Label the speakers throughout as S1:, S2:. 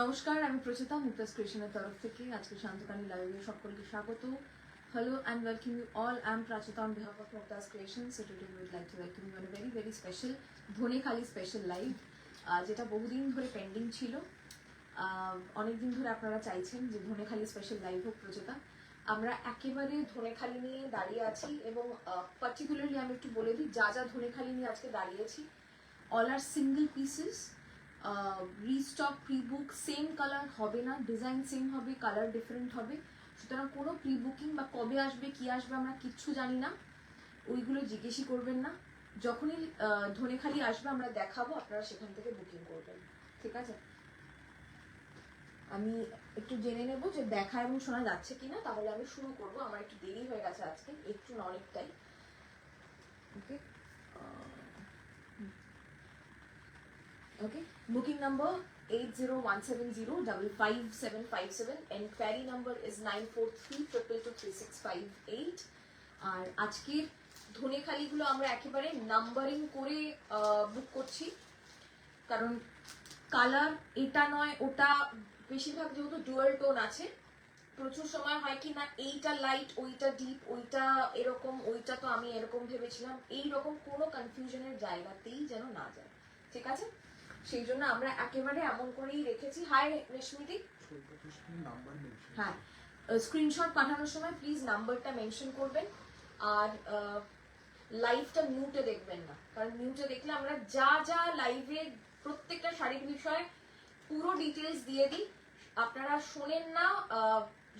S1: নমস্কার, আমি প্রচিতা মুক্তাস ক্রিয়েশনের তরফ থেকে আজকে শান্তকানী লাইভে সকলকে স্বাগত। Hello and welcome you all. I am Prachita on behalf of Muktas Creations. So today we would like to welcome you on a very special Dhanekhali special live, যেটা বহুদিন ধরে পেন্ডিং ছিল। অনেকদিন ধরে আপনারা চাইছেন যে ধনেখালি স্পেশাল লাইভ হোক প্রচিতা। আমরা একেবারে ধনেখালি নিয়ে দাঁড়িয়ে আছি এবং পার্টিকুলারলি আমি একটু বলে দিই যা যা ধনেখালি নিয়ে আজকে দাঁড়িয়েছি। All are single pieces, restock, pre book, same colour হবে না, ডিজাইন সেম হবে, কালার ডিফারেন্ট হবে। সুতরাং কোনো প্রি বুকিং বা কবে আসবে কি আসবে আমরা কিচ্ছু জানি না, ওইগুলো জিজ্ঞেসই করবেন না। যখনই ধনেখালি আসবে আমরা দেখাবো, আপনারা সেখান থেকে বুকিং করবেন, ঠিক আছে? আমি একটু জেনে নেব যে দেখা এবং শোনা যাচ্ছে কিনা, তাহলে আমি শুরু করব। আমার একটু দেরি হয়ে গেছে আজকে, একটু না অনেকটাই। ওকে Okay, booking number 8017055757. Enquiry number is 9432223658. আর আজকের ধনেখালিগুলো আমরা একেবারে নাম্বারিং করে বুক করছি, কারণ কালার এটা নয় ওটা, বেশিরভাগ যেহেতু ডুয়াল টোন আছে, প্রচুর সময় হয় কি না এইটা লাইট ওইটা ডিপ, ওইটা এরকম ওইটা তো আমি এরকম ভেবেছিলাম, এইরকম কোনো কনফিউশনের জায়গাতেই যেন না যায়, ঠিক আছে? সেই জন্য আমরা একেবারে এমন করেই রেখেছি। হাই রেশমিদি, হ্যাঁ, স্ক্রিনশট পাঠানোর সময় প্লিজ নাম্বারটা মেনশন করবেন। আর লাইভটা মিউটে দেখবেন না, কারণ মিউটে দেখলে আমরা যা যা লাইভে প্রত্যেকটা শাড়ির বিষয়ে পুরো ডিটেলস দিয়ে দিই, আপনারা শোনেন না।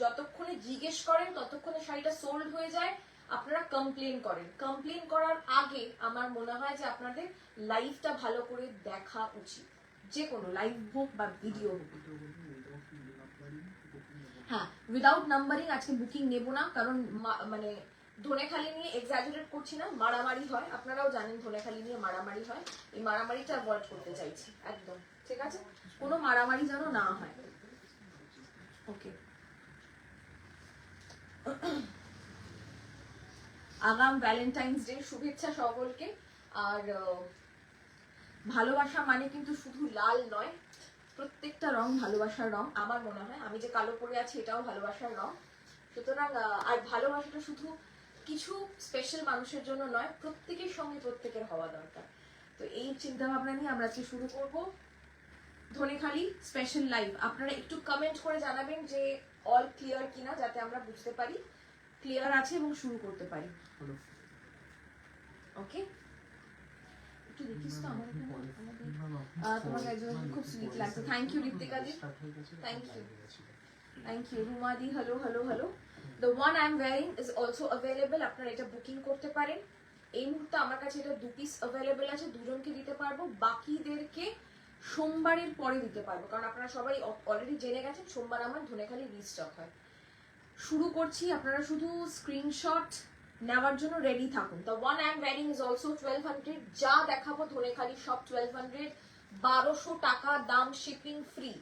S1: যতক্ষণে জিজ্ঞেস করেন ততক্ষণে শাড়িটা সোল্ড হয়ে যায়, আপনারা কমপ্লেন করেন। কমপ্লেন করার আগে আমার মনে হয় যে আপনাদের লাইভটা ভালো করে দেখা উচিত, যে কোনো লাইভ হোক বা ভিডিও হোক। হ্যাঁ, উইদাউট নাম্বারিং আজকে বুকিং নেব না, কারণ মানে ধনেখালি নিয়ে এক্সাজারেট করছি না, মারামারি হয়, আপনারাও জানেন ধনেখালি নিয়ে মারামারি হয়, এই মারামারিটা অ্যাভয়েড করতে চাইছি একদম, ঠিক আছে? কোনো মারামারি যেন না হয়। ওকে, আগাম ভ্যালেন্টাইন্স ডে শুভেচ্ছা সকলকে। আর ভালোবাসা মানে কিন্তু শুধু লাল নয়, প্রত্যেকটা রং ভালোবাসার রং আমার মনে হয়। আমি যে কালো পরে আছি এটাও ভালোবাসার রং। সুতরাং আর ভালোবাসাটা শুধু কিছু স্পেশাল মানুষের জন্য নয়, প্রত্যেকের সঙ্গে প্রত্যেকের হওয়া দরকার। তো এই চিন্তা ভাবনা নিয়ে আমরা আজকে শুরু করব ধনেখালি স্পেশাল লাইভ। আপনারা একটু কমেন্ট করে জানাবেন যে অল ক্লিয়ার কিনা, যাতে আমরা বুঝতে পারি ক্লিয়ার আছে এবং শুরু করতে পারি। ওকে, একটু দেখিস তো আমার তোমাকে একজন খুব সুইট লাগছে। Thank you Ritika ji, thank you Ruma di, hello hello hello. The one I am wearing is also available, আপনারা এটা বুকিং করতে পারেন। এই মুহূর্তে আমার কাছে এটা 2 পিস অ্যাভেলেবল আছে, দুজনকে দিতে পারবো, বাকিদেরকে সোমবারের পরে দিতে পারবো, কারণ আপনারা সবাই অলরেডি জেনে গেছেন সোমবার আমার ধনেখালি রিস্টক হয়। শুরু করছি, আপনারা শুধু স্ক্রিনশট নেওয়ার জন্য রেডি থাকুন। The one I am wearing is also 1200, যা দেখাবো ধনেখালি সব 1200, 1200 টাকা দাম, শিপিং ফ্রি।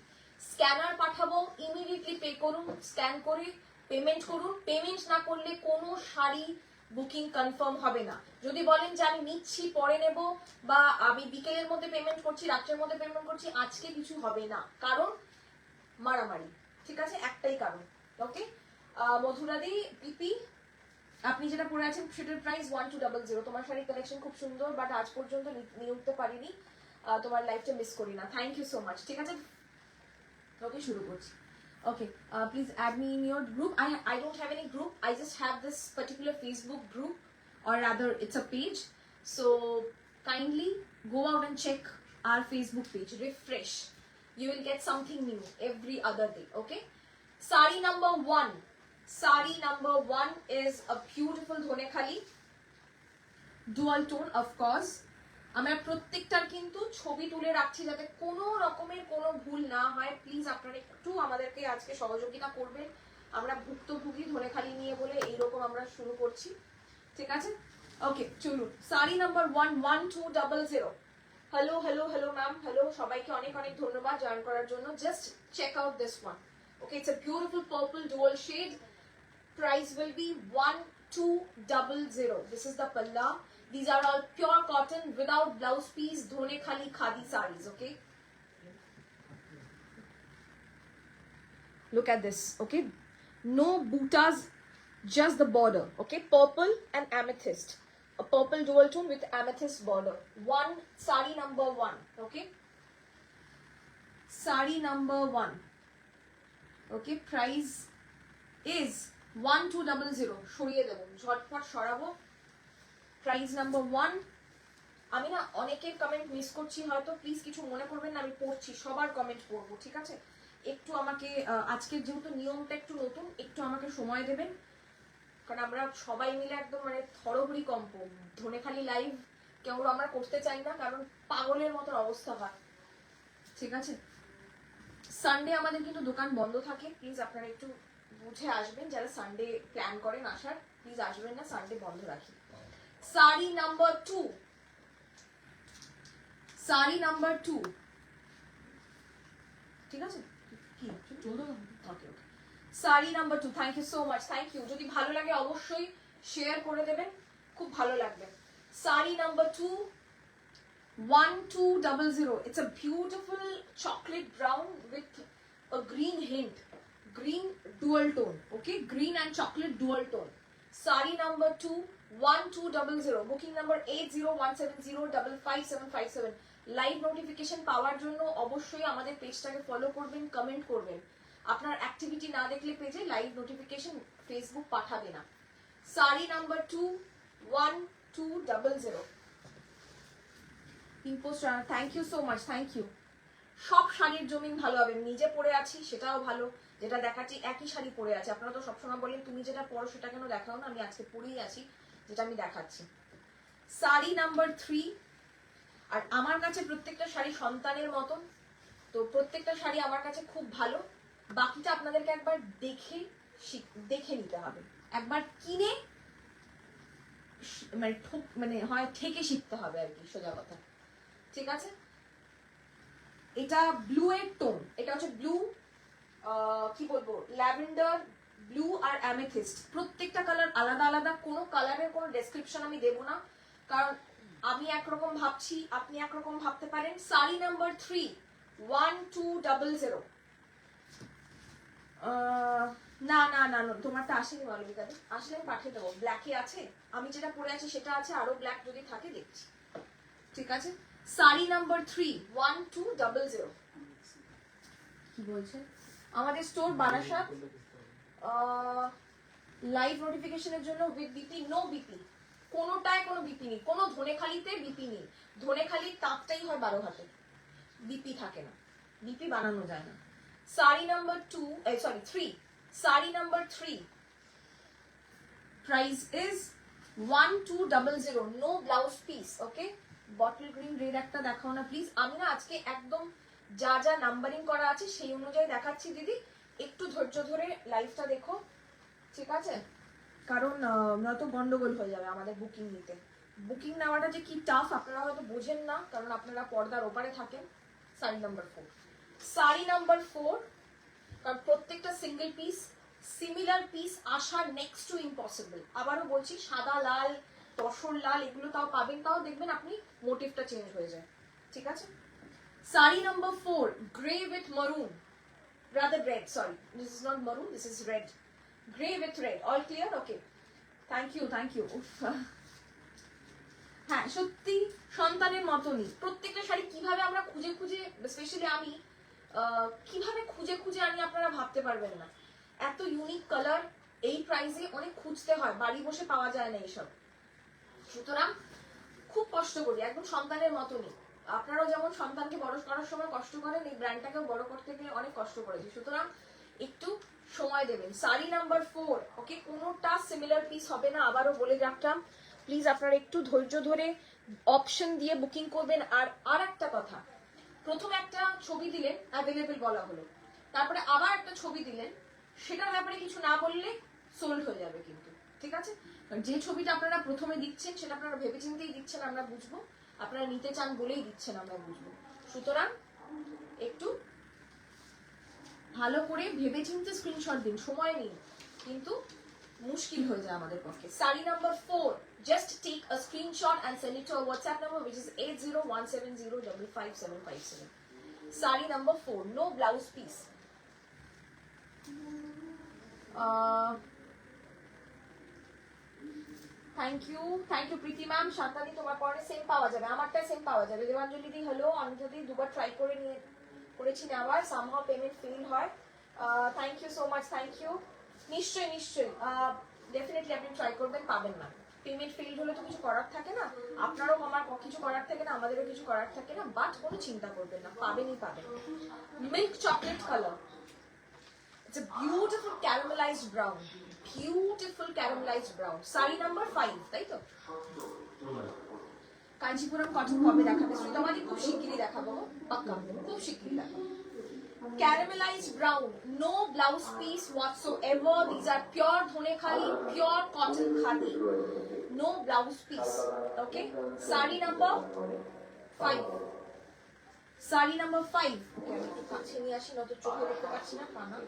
S1: স্ক্যানার পাঠাবো, ইমিডিয়েটলি পে করুন, স্ক্যান করে পেমেন্ট করুন। পেমেন্ট না করলে কোনো শাড়ি বুকিং কনফার্ম হবে না। যদি বলেন যে আমি নিচ্ছি পরে নেব, বা আমি বিকেলের মধ্যে পেমেন্ট করছি, রাত্রের মধ্যে পেমেন্ট করছি, আজকে কিছু হবে না, কারণ মারামারি, ঠিক আছে? একটাই কারণ। ওকে, মধুরাদি পিপি, আপনি যেটা পরে আছেন সেটার প্রাইস 1200। তোমার শাড়ির কালেকশন খুব সুন্দর, বাট আজ পর্যন্ত নিয়ে উঠতে পারিনি, তোমার লাইফটা মিস করি না। থ্যাংক ইউ সো মাচ, ঠিক আছে? ওকে, শুরু করছি। Okay, please add me in your group. I don't have any group, I just have this particular Facebook group, or rather it's a page. So kindly go out and check our Facebook page, refresh, you will get something new every other day. Okay, sari number 1, sari number 1 is a beautiful Dhanekhali dual tone, of course. আমরা প্রত্যেকটার কিন্তু ছবি তুলে রাখছি যাতে কোনো রকমের কোনো ভুল না হয়। প্লিজ আপনারা একটু আমাদেরকে আজকে সহযোগিতা করবেন, আমরা ভুক্তভোগী ধনেখালি নিয়ে বলে এইরকম আমরা শুরু করছি, ঠিক আছে? ওকে, চলুন। Sari number 11200। Hello hello hello ma'am, hello সবাইকে অনেক অনেক ধন্যবাদ জয়েন করার জন্য। Just check out this one. Okay, it's a beautiful purple dual shade, price will be 1200। This is the পাল্লা। These are all pure cotton without blouse piece, Dhanekhali khadi sarees. Okay, Look at this, okay? No butas, just the border, okay? Purple and amethyst. A purple dual tone with amethyst border. One, sari number 1, okay? Sari number 1. Okay, price is 1200. সরিয়ে দেব, ঝটপট সরাবো। Price number 1। আমি না অনেকের comment miss করছি, হয়তো please কিছু মনে করবেন না, আমি পড়ছি, সবার কমেন্ট পড়বো, ঠিক আছে? একটু আমাকে আজকের যেহেতু নিয়মটা একটু নতুন, একটু আমাকে সময় দেবেন, কারণ আমরা সবাই মিলে একদম মানে থরহরি কম্প। ধনেখালি লাইভ কেউ আমরা করতে চাই না, কারণ পাগলের মতো অবস্থা হয়, ঠিক আছে? সানডে আমাদের কিন্তু দোকান বন্ধ থাকে, প্লিজ আপনারা একটু বুঝে আসবেন, যারা সানডে প্ল্যান করেন আসার, প্লিজ আসবেন না, সানডে বন্ধ রাখি। সারি নাম্বার 2, সারি নাম্বার 2, ঠিক আছে? কি okay okay, sari number 2। Thank you so much, thank you. যদি ভালো লাগে অবশ্যই শেয়ার করে দেবেন, খুব ভালো লাগবে। সারি number 2, 1200. It's a beautiful chocolate brown with a green hint, green dual tone, okay? Green and chocolate dual tone. Sari number 2, 1200. Booking number 8017055757. Live notification পাওয়ার জন্য অবশ্যই আমাদের পেজটাকে ফলো করবেন, কমেন্ট করবেন। আপনার অ্যাক্টিভিটি না দেখলে পেজে লাইভ নোটিফিকেশন ফেসবুক পাঠাবে না। Sari number 2, 1200। Thank you so much, thank you. সব শাড়ির জমিন ভালো হবে, নিজে পরে আছি সেটাও ভালো, যেটা দেখাচ্ছি একই শাড়ি পরে আছে। আপনারা তো সবসময় বলেন তুমি যেটা পরো সেটা কেন দেখাও না, আমি আজকে পরেই আছি যেটা আমি দেখাচ্ছি। শাড়ি নাম্বার 3। আর আমার কাছে প্রত্যেকটা শাড়ি সন্তানের মতন, তো প্রত্যেকটা শাড়ি আমার কাছে খুব ভালো। বাকিটা আপনাদেরকে একবার দেখে নিতে হবে, একবার কিনে মানে হয় থেকে শিখতে হবে আর কি, সোজা কথা, ঠিক আছে? এটা ব্লু এর টোন, এটা হচ্ছে ব্লু, কি বলবো, ল্যাভেন্ডার, ব্লু আর অ্যামেথিস্ট। প্রত্যেকটা কালার আলাদা আলাদা, কোনো কালারের কোনো ডেসক্রিপশন আমি দেবো না, কারণ আমি একরকম ভাবছি, আপনি একরকম ভাবতে পারেন। সারি নাম্বার 3, 1200। না না না, তোমারটা আসেনি মালবিকা, আসলে আমি পাঠিয়ে দেবো। ব্ল্যাকে আছে, আমি যেটা পরে আছি সেটা আছে, আরো ব্ল্যাক যদি থাকে দেখছি, ঠিক আছে? সারি নাম্বার 3, 1200। কি বলছে? আমাদের স্টোর বারাসাত। লাইভ নোটিফিকেশনের জন্য উইথ বিপি, নো বিপি, কোনোটায় কোনো বিপি নেই, কোনো ধনেখালিতে বিপি নেই। ধনেখালির তাপটাই হয় 12 হাতে, বিপি থাকে না, বিপি বানানো যায় না। সারি নাম্বার 2, সরি 3, সারি number 3, price is 1200, no blouse piece, okay? Bottle green red একটা দেখাও না প্লিজ। আমি না আজকে একদম যা যা নাম্বারিং করা আছে সেই অনুযায়ী দেখাচ্ছি দিদি, একটু ধৈর্য ধরে লাইভটা দেখো, ঠিক আছে? কারণ নয়তো গন্ডগোল হয়ে যাবে আমাদের বুকিং নিতে। বুকিং নেওয়াটা যে কি টাফ আপনারা হয়তো বোঝেন না, কারণ আপনারা পর্দার ওপারে থাকেন। সারি নাম্বার 4, সারি নাম্বার 4, কারণ প্রত্যেকটা সিঙ্গেল পিস, সিমিলার পিস আসা নেক্সট টু ইম্পসিবল। আবারও বলছি, সাদা লাল, তসর লাল এগুলো তাও পাবেন, তাও দেখবেন আপনি মোটিভটা চেঞ্জ হয়ে যায়, ঠিক আছে? সারি নাম্বার 4, গ্রে উইথ মারুন, rather red, sorry, this is not maroon, this is red, gray with red. All clear? Okay, thank you, thank you. হ্যাঁ, সত্যি সন্তানের মতনই প্রত্যেকটা শাড়ি কিভাবে আমরা খুঁজে খুঁজে, স্পেশালি আমি কিভাবে খুঁজে খুঁজে আনি আপনারা ভাবতে পারবেন না। এত ইউনিক কালার এই প্রাইসে অনেক খুঁজতে হয়, বাড়ি বসে পাওয়া যায় না এইসব। সুতরাং খুব কষ্ট করি, একদম সন্তানের মতনই। আপনারাও যেমন সন্তানকে বড় করার সময় কষ্ট করেন, এই ব্র্যান্ডটাকেও বড় করতে গেলে অনেক কষ্ট করেছি, সুতরাং একটু সময় দেবেন। সারি নাম্বার 4, ওকে? কোনোটা সিমিলার পিস হবে না, আবারও বলে রাখলাম, প্লিজ আপনারা একটু ধৈর্য ধরে অপশন দিয়ে বুকিং করবেন। আর একটা কথা, প্রথমে একটা ছবি দিলেন, অ্যাভেলেবেল বলা হলো, তারপরে আবার একটা ছবি দিলেন, সেটার ব্যাপারে কিছু না বললে সোল্ড হয়ে যাবে কিন্তু, ঠিক আছে? যে ছবিটা আপনারা প্রথমে দিচ্ছেন সেটা আপনারা ভেবেচিন্তেই দিচ্ছেন, আমরা বুঝবো, আপনারা নিতে চান বলেই দিচ্ছেন, আমরা বুঝবো। সুতরাং একটু ভালো করে ভেবেচিন্তে স্ক্রিনশট দিন, সময় নিন, কিন্তু মুশকিল হয়ে যায় আমাদের পক্ষে। সারি number 4, just take a screenshot and send it to our WhatsApp number, which is 8017055757. Sari number 4, no blouse piece. Thank you Preeti ma'am. Shantani তোমার পরে সেম পাওয়া যাবে, আমারটা সেম পাওয়া যাবে। দেবাঞ্জলি দি হ্যালো, আমি যদি দুবার ট্রাই করে করেছি নেওয়ার, সামহাও পেমেন্ট ফেল হয়। Thank you so much, thank you. নিশ্চয়ই ডেফিনেটলি আপনি ট্রাই করবেন, পাবেন না। পেমেন্ট ফেল হলে তো কিছু করার থাকে না, আপনারও আমার কিছু করার থাকে না, আমাদেরও কিছু করার থাকে না, বাট কোনো চিন্তা করবেন না, পাবেনই পাবেন। Milk chocolate colour, it's a beautiful caramelized brown, beautiful caramelized brown. Sari number 5, তাই তো? কাঞ্চিপুরম কটন কবে দেখাবে? শ্রীতমাদি খুব শিগগিরই দেখাবো, পাক্কা খুব শিগগিরই দেখাবো। Caramelized brown, no blouse piece whatsoever. These are pure dhone khali, pure cotton khadi, no blouse piece. Okay, sari number 5. Sari number 5. Okay, আমি একটু কাছে নিয়ে আসি, নয়তো চোখে দেখতে পাচ্ছি না কানা।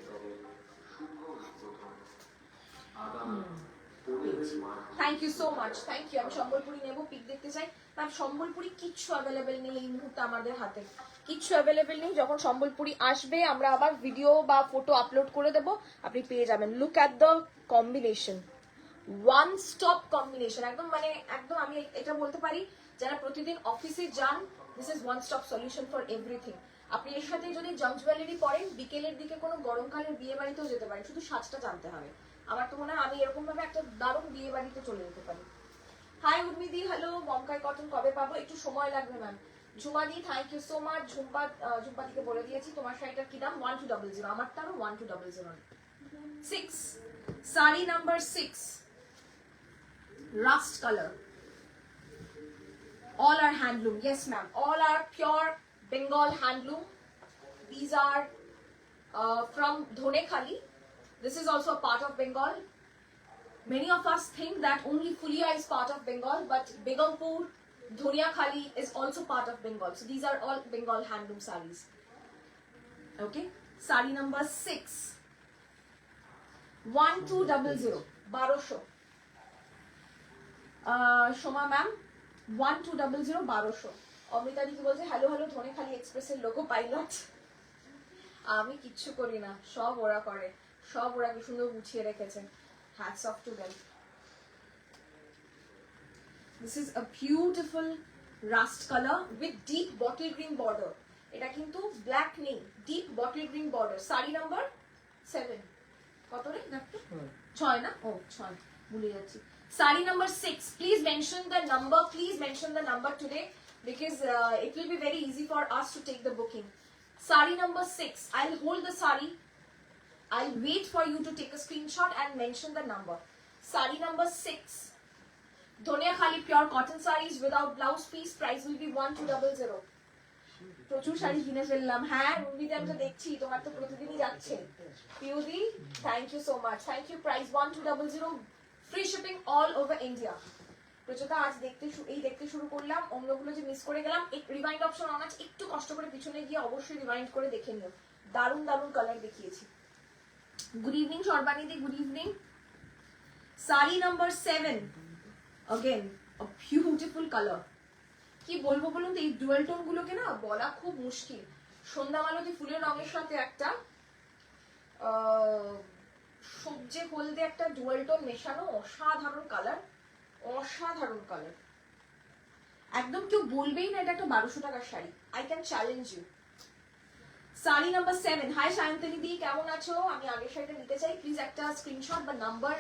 S1: Thank you so much, thank you. আমি সম্বলপুরি নেব, পিক দেখতে চাই। ম্যাম সম্বলপুরি কিচ্ছু অ্যাভেলেবেল নেই এই মুহূর্তে আমাদের হাতে, কিচ্ছু অ্যাভেলেবেল নেই। যখন সম্বলপুরি আসবে আমরা আবার ভিডিও বা ফটো আপলোড করে দেব, আপনি পেয়ে যাবেন। Look at the combination, one stop combination, একদম মানে একদম আমি এটা বলতে পারি যারা প্রতিদিন অফিসে যান, this is one stop solution for everything. আপনি এর সাথে যদি জাম জুয়েলারি পরেন, বিকেলের দিকে কোনো গরমকালের বিয়ে বাড়িতেও যেতে পারেন, শুধু সাজটা জানতে হবে। আমার তো মনে হয় আমি এরকম ভাবে একটা দারুণ বিয়ে বাড়িতে চলে যেতে পারি। হাই উর্মিদি হ্যালো, বমকাই কটন কবে পাবো? একটু সময় লাগবে ম্যাম। ঝুমাদি থ্যাংক ইউ সো মাচ। ঝুম্পাদিকে বলে দিয়েছি তোমার শাড়িটার কি দাম, 1200, আমারটারও 1200। 6 শাড়ি number 6, rust color, all are handloom. Yes ma'am, all are pure Bengal handloom. These are from Dhone Khali. This is also a part of Bengal. Many of us think that only Fulia is part of Bengal, but Begumpur, Dhoniya Khali is also part of Bengal. So these are all Bengal handloom sarees. Okay, sari number 6, 1200, 1200. Shoma ma'am, 1200, 1200. Amrita দি কি বলছে, hello hello ধনে খালি এক্সপ্রেসের logo pilot. আমি কিচ্ছু করি না, সব ওরা করে, সব ওরা কি সুন্দর গুছিয়ে রেখেছে। Hats off to them. This is a beautiful rust color with deep bottle green border. এটা কিন্তু black নেই, deep bottle green border. Sari number 7. কত রে দেখো? 6 না? ও 6, ভুলে যাচ্ছি। Sari number 6. Please mention the number. Please mention the number today because it will be very easy for us to take the booking. Sari number 6. I'll hold the sari. I'll wait for you to take a screenshot and mention the number. Sari number 6. Dhoniya Khali pure cotton sarees without blouse piece. Price will be 1200. প্রচুর শাড়ি কিনে ফেললাম। হ্যাঁ মুভিতে আমি তো দেখছি, তোমার তো প্রতিদিনই যাচ্ছে। পিউদি thank you so much, thank you. Price 1200, free shipping all over India. প্রচুরটা আজ দেখতে শুরু করলাম, অন্যগুলো যে মিস করে গেলাম। রিমাইন্ড অপশন অন আছে, একটু কষ্ট করে পিছনে গিয়ে অবশ্যই রিমাইন্ড করে দেখে নিও। দারুণ দারুণ কালার দেখিয়েছি। Good evening Shorbani di, good evening. Sari number 7, again a beautiful color. কি বলবো বলুন তো, এই ডুয়াল টোন গুলোকে না বলা খুব মুশকিল। সন্ধ্যা মালতী ফুলের রঙের সাথে একটা সবজে হলদে একটা ডুয়াল টোন মেশানো, অসাধারণ কালার, অসাধারণ কালার। একদম কেউ বলবেই না এটা একটা 1200 টাকার sari. I can challenge you. Sari number 7। Hi Sayantani di, কেমন আছো? আমি আগের শাড়িটা নিতে চাই, প্লিজ একটা স্ক্রিনশট বা নাম্বার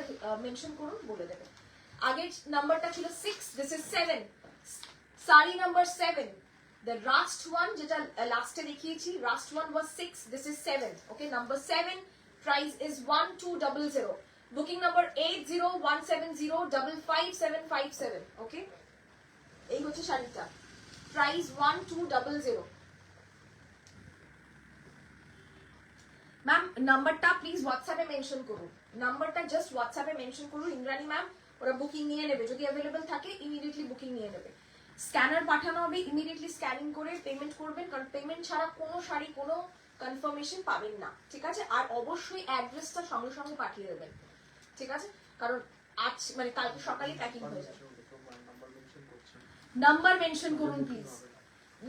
S1: মেনশন করুন, বলে দেবেন। আগের নাম্বারটা ছিল 6, দিস ইজ 7। সারি নাম্বার 7, দ্য রাস্ট ওয়ান যেটা লাস্টে দেখিয়েছি, last one was 6, this is 7। Okay, number 7, price is 1200। Booking number 8017055757। Okay, এই হচ্ছে শাড়িটা, প্রাইস 1200। ম্যাম নাম্বারটা প্লিজ হোয়াটসঅ্যাপে মেনশন করুন, নাম্বারটা জাস্ট হোয়াটসঅ্যাপে মেনশন করুন। ইন্দ্রাণী ম্যাম ওরা বুকিং নিয়ে নেবে, যদি অ্যাভেলেবেল থাকে ইমিডিয়েটলি বুকিং নিয়ে নেবে। স্ক্যানার পাঠানো হবে, ইমিডিয়েটলি স্ক্যানিং করে পেমেন্ট করবেন, কারণ পেমেন্ট ছাড়া কোনো শাড়ি কোনো কনফার্মেশন পাবেন না, ঠিক আছে? আর অবশ্যই অ্যাড্রেসটা সঙ্গে সঙ্গে পাঠিয়ে দেবেন, ঠিক আছে? কারণ আজ মানে কালকে সকালে প্যাকিং হয়ে যাবে। নাম্বার মেনশন করুন প্লিজ।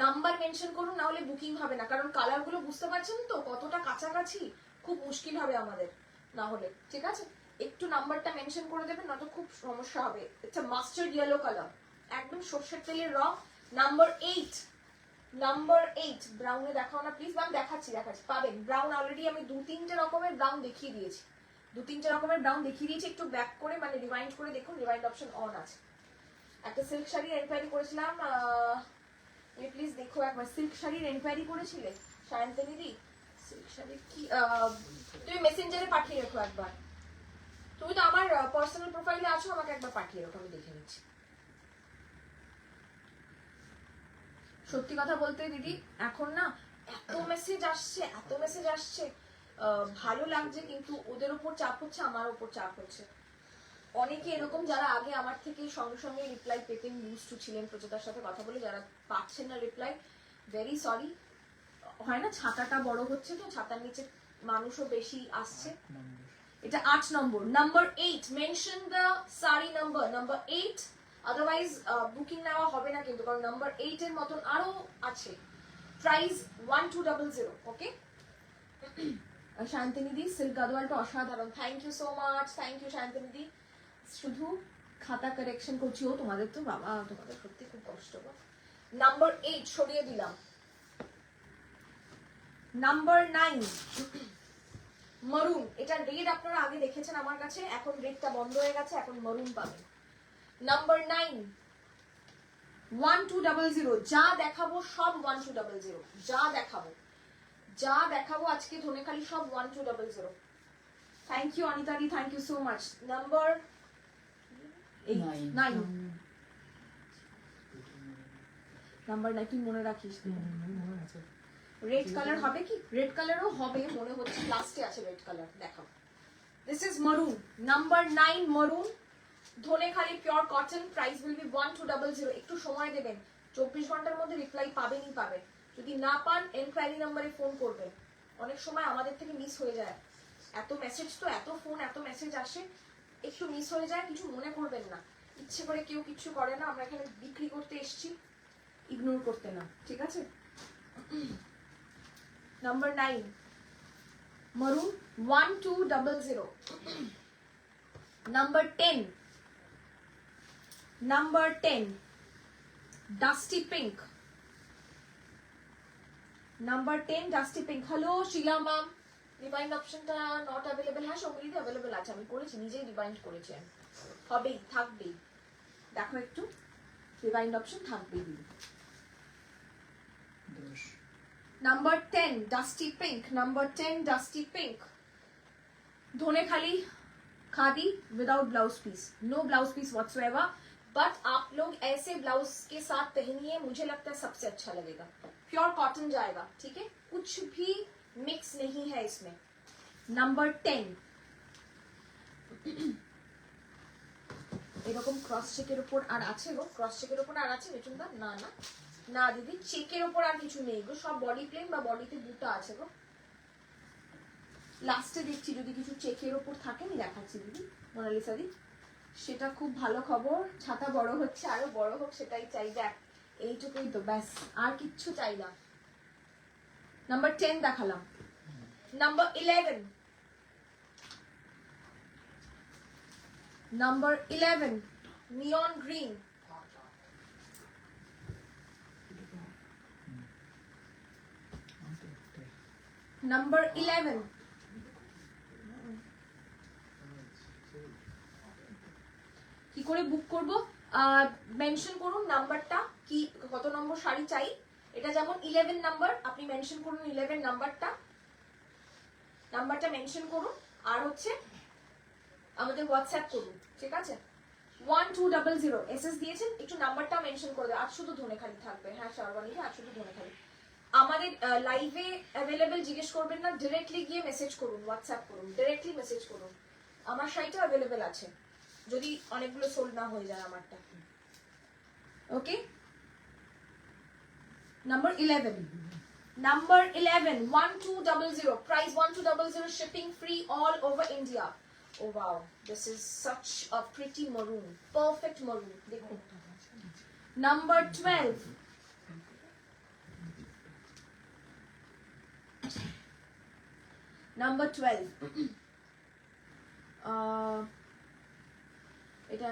S1: নাম্বার মেনশন করুন, না হলে বুকিং হবে না, কারণ কালার গুলো বুঝতে পারছেন তো কতটা কাছাকাছি, খুব মুশকিল হবে আমাদের না হলে, ঠিক আছে? একটু নাম্বারটা মেনশন করে দেবেন, নয়তো খুব সমস্যা হবে। It's a mustard yellow colour, একদম সর্ষের তেলের রং। নাম্বার 8, নাম্বার 8 ব্রাউনে দেখাও না প্লিজ। ম্যাম দেখাচ্ছি পাবেন। ব্রাউন অলরেডি আমি 2-3টে রকমের ব্রাউন দেখিয়ে দিয়েছি, 2-3টে রকমের ব্রাউন দেখিয়ে দিয়েছি। একটু ব্যাক করে মানে রিওয়াইন্ড করে দেখুন, রিওয়াইন্ড অপশন অন আছে। একটা সিল্ক শাড়ির এনকোয়ারি করেছিলাম, প্লিজ দেখো একবার। সিল্ক শাড়ির এনকোয়ারি করেছিলে সায়ন্তনী দি? সিল্ক শাড়ির কি তুমি মেসেঞ্জারে পাঠিয়ে রেখো একবার। তুমি তো আমার পার্সোনাল প্রোফাইলে আছো, আমাকে একবার পাঠিয়ে রেখো, আমি দেখে নিচ্ছি। সত্যি কথা বলতে দিদি, এখন না এত মেসেজ আসছে, ভালো লাগছে, কিন্তু ওদের উপর চাপ হচ্ছে, আমার উপর চাপ হচ্ছে। অনেকে এরকম যারা আগে আমার থেকে সঙ্গে সঙ্গে রিপ্লাই পেতেন, ইউজ টু ছিলেন প্রচেতার সাথে কথা বলে, যারা পাচ্ছেন না রিপ্লাই, ভেরি সরি। হয় না ছাতাটা বড় হচ্ছে, তো ছাতার নিচে মানুষও বেশি আসছে। এটা 8 নম্বর। নাম্বার 8 মেনশন দ্য সারি নাম্বার, নাম্বার 8, আদারওয়াইজ বুকিং নেওয়া হবে না কিন্তু, কারণ নাম্বার 8 এর মতন আরো আছে। প্রাইস 1200। ওকে শান্তনিদি, সিল্ক গাদওয়ালটা অসাধারণ, thank you so much, thank you শান্তনিদি। শুধু খাতা কারেকশন করছি, ও তোমাদের তো বাবা, তোমাদের সত্যি খুব কষ্ট। নাম্বার 8 সরিয়ে দিলাম। নাম্বার 9 মারুন, এটা রেড আপনারা আগে দেখেছেন আমার কাছে, এখন রেডটা বন্ধ হয়ে গেছে, এখন মারুন পাবেন। নাম্বার 9 1200। যা দেখাবো সব 1200, যা দেখাবো আজকে ধনেখালি সব 1200। Thank you Anita di, thank you so much. Number 9, number 9 তুই মনে রাখিস। রেড কালার হবে কি? রেড কালারও হবে মনে হচ্ছে, লাস্টে আছে রেড কালার, দেখাও। This is maroon, number 9 maroon, Dhanekhali pure cotton. Price will be 1200। একটু সময় দেবেন, 24 ঘন্টার মধ্যে রিপ্লাই পাবেনই পাবেন। যদি না পান এনকোয়ারি নাম্বারে ফোন করবেন, অনেক সময় আমাদের থেকে মিস হয়ে যায়, এত মেসেজ তো, এত ফোন, এত মেসেজ আসে, একটু মিস হয়ে যায়, কিছু মনে করবেন না। ইচ্ছে করে কেউ কিছু করে না, আমরা এখানে বিক্রি করতে এসেছি, ইগনোর করতে না, ঠিক আছে? Number 9 maroon 1200। Number 10 dusty pink। Number 10 dusty pink। Hello Sheela ma'am, rewind অপশনটা নট অ্যাভেলেবল। হ্যাঁ সঙ্গীতে অ্যাভেলেবল আছে, আমি করেছি, নিজেই রিবাইন্ড করেছি আমি। হবেই, থাকবেই, দেখো একটু, রিবাইন্ড অপশন থাকবেই। Number 10 dusty pink, number 10 dusty pink। Dhanekhali khadi without blouse piece, no blouse piece whatsoever, but आप लोग ऐसे ब्लाउज के साथ पहनिए, मुझे लगता है सबसे अच्छा लगेगा। प्योर कॉटन जाएगा, ठीक है, कुछ भी मिक्स नहीं है इसमें। नंबर 10 এরকম ক্রস চেকের উপর আর আছে গো, ক্রস চেকের উপর আর আছে মিঠুনদা? না না না দিদি, চেকের উপর আর কিছু নেই গো, সব বডি প্লেন বা বডিতে বুটা আছে গো। লাস্টে দেখছি যদি কিছু চেকের উপর থাকে, আমি দেখাচ্ছি দিদি, মোনালিসা দি, সেটা খুব ভালো খবর। ছাতা বড় হচ্ছে, আরো বড় হোক সেটাই চাই, দেখ এইটুকুই তো ব্যাস, আর কিচ্ছু চাই না। নাম্বার 10 দেখালাম। নাম্বার 11 নিয়ন গ্রিন। নাম্বার 11 কি করে বুক করব? মেনশন করুন নাম্বারটা, কি কত নম্বর শাড়ি চাই। এটা যেমন 11 নাম্বার, আপনি মেনশন করুন 11 নাম্বারটা মেনশন করুন, আর হচ্ছে আমাদের হোয়াটসঅ্যাপ করুন, ঠিক আছে? 1200 এসএস দিয়েছেন, একটু নাম্বারটা মেনশন করে দেন। আর শুধু ধনেখালি থাকবে, হ্যাঁ সর্বাণী, আর শুধু ধনেখালি। আমাদের লাইভে অ্যাভেলেবেল জিজ্ঞেস করবেন না, ডিরেক্টলি গিয়ে মেসেজ করুন, হোয়াটসঅ্যাপ করুন, ডিরেক্টলি মেসেজ করুন। আমার শাড়িটা অ্যাভেলেবেল আছে, যদি অনেকগুলো সোল্ড না হয়ে যায় আমারটা। Okay, number 11 1200, price 1200, shipping free all over India. Oh wow, this is such a pretty maroon, perfect maroon। দেখুন নাম্বার 12 নাম্বার 12 এটা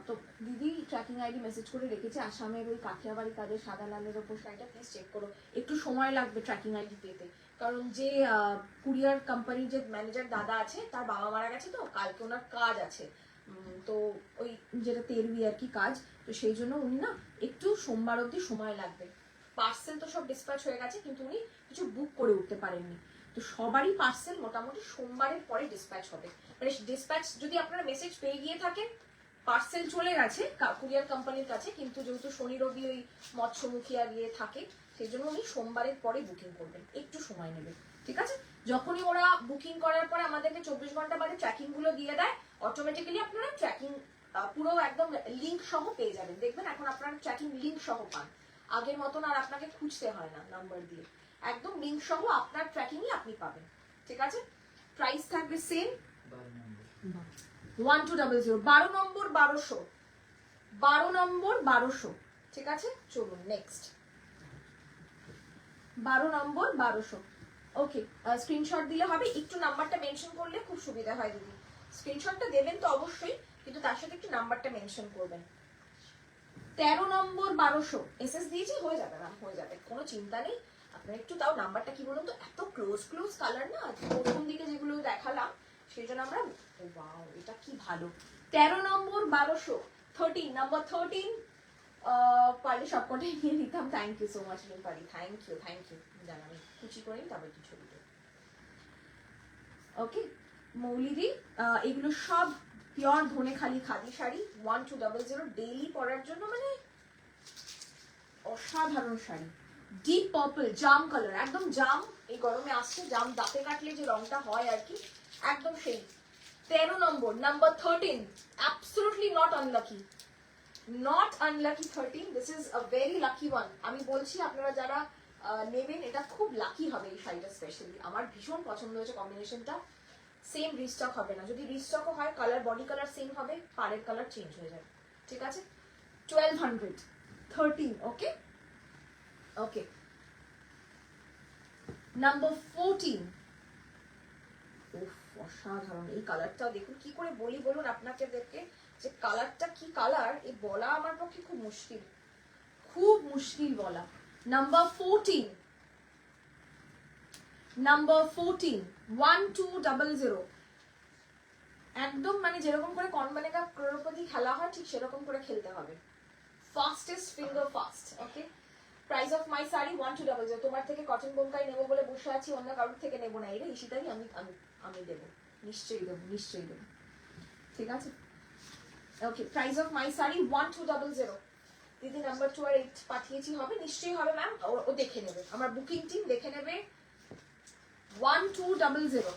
S1: তো দিদি ট্র্যাকিং আইডি মেসেজ করে রেখেছে আসামের ওই কাঠিয়াবাড়ি কাজের সাদা লালের ওপর শাড়িটা, প্লিজ চেক করো। একটু সময় লাগবে ট্র্যাকিং আইডি পেতে, কারণ যে কুরিয়ার কোম্পানির যে ম্যানেজার দাদা আছে তার বাবা মারা গেছে, তো কালকে ওনার কাজ আছে, তো ওই যেটা তেরবি আর কি কাজ, তো সেই জন্য উনি না একটু সোমবার অবধি সময় লাগবে। পার্সেল তো সব ডিসপ্যাচ হয়ে গেছে, কিন্তু উনি কিছু বুক করে উঠতে পারেননি, তো সবারই পার্সেল মোটামুটি সোমবারের পরে ডিসপ্যাচ হবে। মানে ডিসপ্যাচ যদি আপনারা মেসেজ পেয়ে গিয়ে থাকেন, পার্সেল চলে গেছে কুরিয়ার কোম্পানির কাছে, কিন্তু যেহেতু শনি রবি ওই মৎস্যমুখী আর ইয়ে থাকে, সেই জন্য উনি সোমবারের পরে বুকিং করবেন, একটু সময় নেবে, ঠিক আছে? যখনই ওরা বুকিং করার পরে আমাদেরকে 24 ঘন্টা বাদে ট্র্যাকিং গুলো দিয়ে দেয়, অটোমেটিক্যালি আপনারা ট্র্যাকিং পুরো একদম লিংক সহ পেয়ে যাবেন। দেখবেন এখন আপনারা ট্র্যাকিং লিংক সহ পান, আগের মতন আর আপনাকে খুঁজতে হয় না নাম্বার দিয়ে, একদম লিংক সহ আপনার ট্র্যাকিংই আপনি পাবেন, ঠিক আছে? প্রাইস থাকবে সেম 1200, 12 নম্বর 1200, 12 নম্বর 1200, ঠিক আছে? চলুন নেক্সট 12 নম্বর 1200। ওকে, স্ক্রিনশট দিলে হবে, একটু নাম্বারটা মেনশন করলে খুব সুবিধা হয় দিদি। স্ক্রিনশটটা দেবেন তো অবশ্যই, কিন্তু তার সাথে একটু নাম্বারটা মেনশন করবেন। 13 নম্বর 1200 এসএস দিয়েছি, হয়ে যাবে ম্যাম, হয়ে যাবে, কোনো চিন্তা নেই। আপনার একটু তাও নাম্বারটা কি বলুন তো, এত ক্লোজ কালার না প্রথম দিকে যেগুলো দেখালাম, সেই জন্য আমরা ওয়াও এটা কি ভালো। 13 নম্বর 1200, 13 নাম্বার 13, পারলে সবকটাই নিয়ে নিতাম। থ্যাংক ইউ সো মাচ পারি, থ্যাংক ইউ জানাবি, কুচি করে তারপর কিছু ছবি। ওকে মৌলিদি, এগুলো সব পিওর ধনেখালি খাদি শাড়ি, 1200 ডেইলি পরার জন্য, মানে অসাধারণ শাড়ি। ডিপ পার্পল জাম কালার, একদম জাম, এই গরমে আসছে জাম, দাঁতে কাটলে যে রংটা হয় আর কি, একদম সেই। 13 number, number 13, absolutely not unlucky, not unlucky 13, this is a very lucky one. আমি বলছি আপনারা যারা নেবেন এটা খুব লাকি হবে এই শাড়িটা, স্পেশালি আমার ভীষণ পছন্দ হয়েছে কম্বিনেশনটা। সেম রিস্টক হবে না, যদি রিস্টকও হয় কালার বডি কালার সেম হবে, পাড়ের কালার চেঞ্জ হয়ে যাবে, ঠিক আছে? 1200, 13, ওকে ওকে। নাম্বার 14, উফ অসাধারণ, এই কালারটাও দেখুন, কি করে বলি বলুন আপনাকে দেখে যে কালারটা কি কালার, এই বলা আমার পক্ষে খুব মুশকিল বলা। নাম্বার 14, নাম্বার 14, 1200, একদম মানে যেরকম করে কন বানেগা ক্রোড়পতি খেলা হয় ঠিক সেরকম করে খেলতে হবে, fastest finger fast, okay? Price of my sari 1200, তোমার থেকে কটন বোমকাই নেবো বলে বসে আছি, অন্য কারোর থেকে নেবো না, এটা ইশিতাই আমি দেবো, নিশ্চয়ই দেবো, ঠিক আছে? ওকে, প্রাইস অফ মাই শাড়ি 1200, দিদি নাম্বার 2 আর 8 পাঠিয়েছি, হবে নিশ্চয়ই হবে ম্যাম, ও দেখে নেবে, আমার বুকিং টিম দেখে নেবে। 1200,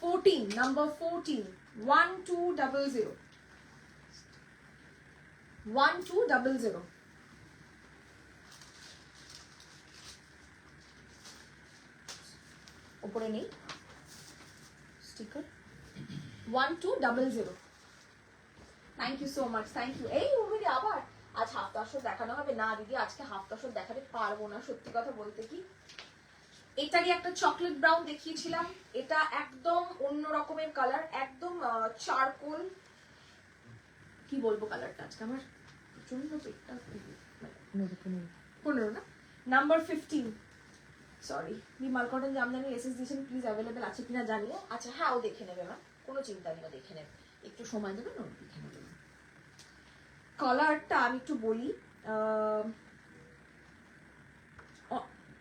S1: 14, নাম্বার 14, 1200, 1200, উপরে নেই sticker, 1200, thank you so much, thank you. এই মুভিটি আবার আজ হাফ তাসর দেখানো হবে না দিদি, আজকে হাফ তাসর দেখাতে পারবো না, সত্যি কথা বলতে কি। এটারই একটা চকলেট ব্রাউন দেখিয়েছিলাম, এটা একদম অন্য রকমের কালার, একদম চারকোল, কি বলবো কালারটা, আজকে আমার প্রচন্ড পেটটা 15 না। Number 15, sorry Bimal cotton Jamdani SS দিয়েছেন, প্লিজ অ্যাভেলেবেল আছে কিনা জানিও। আচ্ছা হ্যাঁ, ও দেখে নেবে ম্যাম, কোনো চিন্তা নেই, ও দেখে নেবে, একটু সময় দেবেন, ও দেখে নেবে। কালারটা আমি একটু বলি,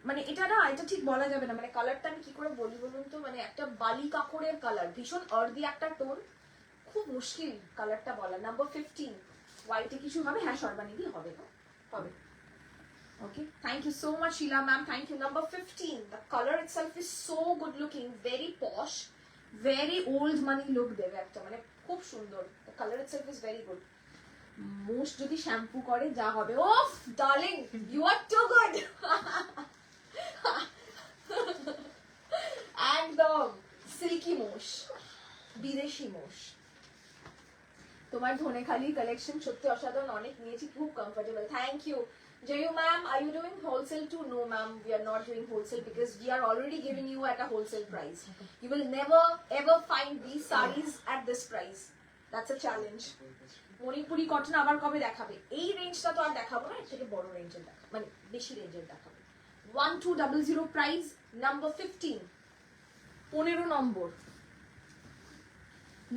S1: মানে এটা না, এটা ঠিক বলা যাবে না, মানে কালারটা আমি কি করে বলি বলুন তো, মানে একটা বালি কাপড়ের কালার, ভীষণ আর্দি একটা টোন, খুব মুশকিল কালারটা বলা। নাম্বার 15, হোয়াইটে কিছু হবে, হ্যাঁ সর্বানিধি হবে, হবে। Okay, thank you so much Sheila ma'am, thank you. Number 15, the color itself is so good looking, very posh, very old money look দেবে একটা, মানে খুব সুন্দর, the color itself is very good. Most যদি শ্যাম্পু করে যা হবে, ওফ darling you are too good, একদম সিল্কি মোশ, বিদেশি মোশ। তোমার ধনেখালি কালেকশন সত্যি অসাধারণ, অনেক নিয়েছি, খুব comfortable, thank you Jayu ma'am, are you doing wholesale too? No ma'am, we are not doing wholesale because we are already giving you at a wholesale price. You will never ever find these sarees at this price. That's a challenge. Manipuri cotton আবার কবে দেখাবে? এই রেঞ্জটা তো আর দেখাবো না, এর থেকে বড় রেঞ্জের দেখাবো, মানে বেশি রেঞ্জের দেখাবো। 1200 প্রাইস, নাম্বার 15, 15 নম্বর,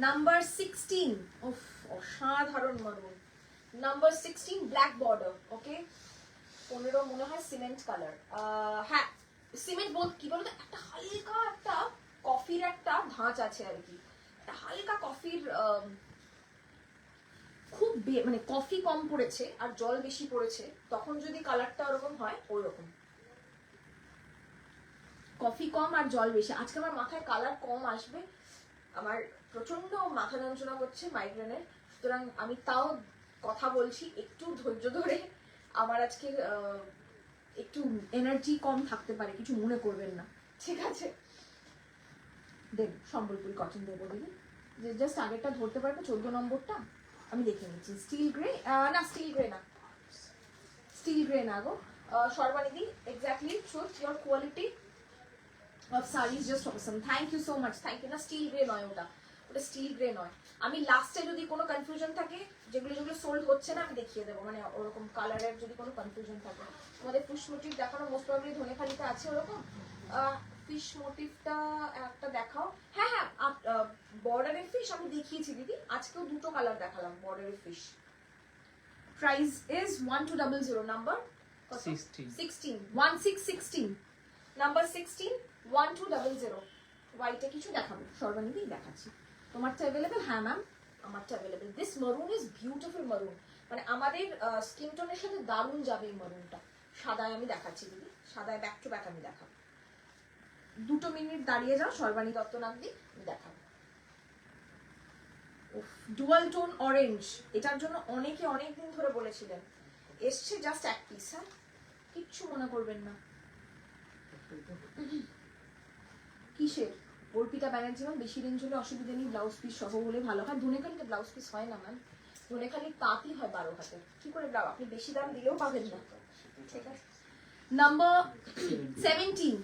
S1: নাম্বার 16, উফ অসাধারণ মারুন, নাম্বার 16 ব্ল্যাক বর্ডার, ওকে 15 মনে হয় সিমেন্ট কালার, হ্যাঁ সিমেন্ট বল কি বলতো, একটা হালকা একটা কফির একটা ধাঁচ আছে আর কি, একটা হালকা কফির, খুব মানে কফি কম পড়েছে আর জল বেশি পড়েছে, তখন যদি কালারটা ওরকম হয় ওইরকম, কফি কম আর জল বেশি। আজকে আমার মাথায় কালার কম আসবে, আমার প্রচন্ড মাথা যন্ত্রণা হচ্ছে মাইগ্রেনের, সুতরাং আমি তাও কথা বলছি, একটু ধৈর্য ধরে, আমার আজকে একটু এনার্জি কম থাকতে পারে, কিছু মনে করবেন না, ঠিক আছে? দেব সম্বলপুরি কটন দেবো দিদি, যে জাস্ট আগেরটা ধরতে পারবে 14 নম্বরটা, আমি দেখে নিচ্ছি। স্টিল গ্রে না, স্টিল গ্রে না, স্টিল গ্রে না গো সর্বানিধি, exactly truth, your quality of saris just awesome, thank you so much, thank you. না স্টিল গ্রে নয়, ওটা ওটা স্টিল গ্রে নয়। আমি লাস্টে যদি কোনো কনফিউশন থাকে, যেগুলো যেগুলো সোল্ড হচ্ছে না আমি দেখিয়ে দেবো, মানে ওরকম কালারের যদি কোনো কনফিউশন থাকে। আমাদের ফিশ মোটিভ দেখানো মোস্ট প্রবলি ধনেখালিতে আছে ওরকম, ফিশ মোটিভটা একটা দেখাও। হ্যাঁ হ্যাঁ, বর্ডারের ফিশ আমি দেখিয়েছি দিদি, আজকেও দুটো কালার দেখালাম বর্ডারের fish. Price is 1200, number 16, 1616, number 16, 1200। হোয়াইটে কিছু দেখাবো সর্বানিধি, দেখাচ্ছি। তোমারটা অ্যাভেলেবেল? হ্যাঁ ম্যাম, আমারটা অ্যাভেলেবেল। দিস মারুন ইজ বিউটিফুল মারুন, মানে আমাদের স্কিন টোনের সাথে দারুণ যাবে এই মারুনটা। সাদায় আমি দেখাচ্ছি দিদি, সাদায় ব্যাক টু ব্যাক আমি দেখাবো। 2 মিনিট দাঁড়িয়ে যাও সর্বাণী দত্তনাথদি, আমি দেখাবো। ডুয়াল টোন অরেঞ্জ, এটার জন্য অনেকে অনেকদিন ধরে বলেছিলেন, এসছে জাস্ট এক পিস, হ্যাঁ কিচ্ছু মনে করবেন না। কিসের? অর্পিতা ব্যানার্জি ম্যাম, বেশি রেঞ্জ হলে অসুবিধা নেই, ব্লাউজ পিস সহ হলে ভালো হয়। ধনেখালিতে ব্লাউজ পিস হয় না ম্যাম, ধনেখালি তাঁতই হয় 12 হাতের, কি করে ব্লাউজ আপনি বেশি দাম দিলেও পাবেন না, ঠিক আছে? নাম্বার 17,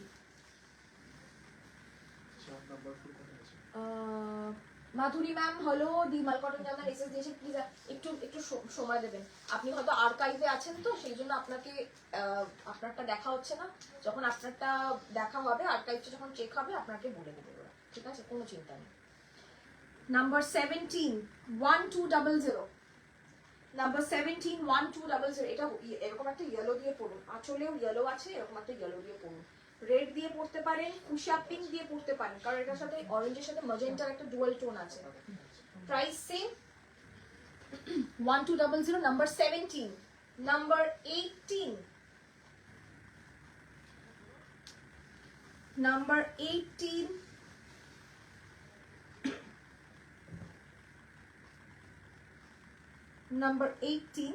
S1: মাধুরী ম্যাম হলো, দি মালকটন জামা এসএস দিয়েছে, প্লিজ একটু একটু সময় দেবেন। আপনি হয়তো আর্কাইভে আছেন তো সেই জন্য আপনাকে আপনারটা দেখা হচ্ছে না, যখন আপনারটা দেখা হবে, আর্কাইভটা যখন চেক হবে আপনাকে বলে দেবে ওরা, ঠিক আছে? কোনো চিন্তা নেই। Number 17, 1200, number 17, 1200। এটা এরকম একটা ইয়েলো দিয়ে পড়ুন, আঁচলেও ইয়েলো আছে, এরকম একটা ইয়েলো দিয়ে পড়ুন, রেড দিয়ে পড়তে পারেন, কুশিয়া পিঙ্ক দিয়ে পড়তে পারেন, কারণ এটার সাথে অরেঞ্জের সাথে ম্যাজেন্টার একটা ডুয়াল টোন আছে। Price same, 1200। Number 17, number 18, number 18, number 18,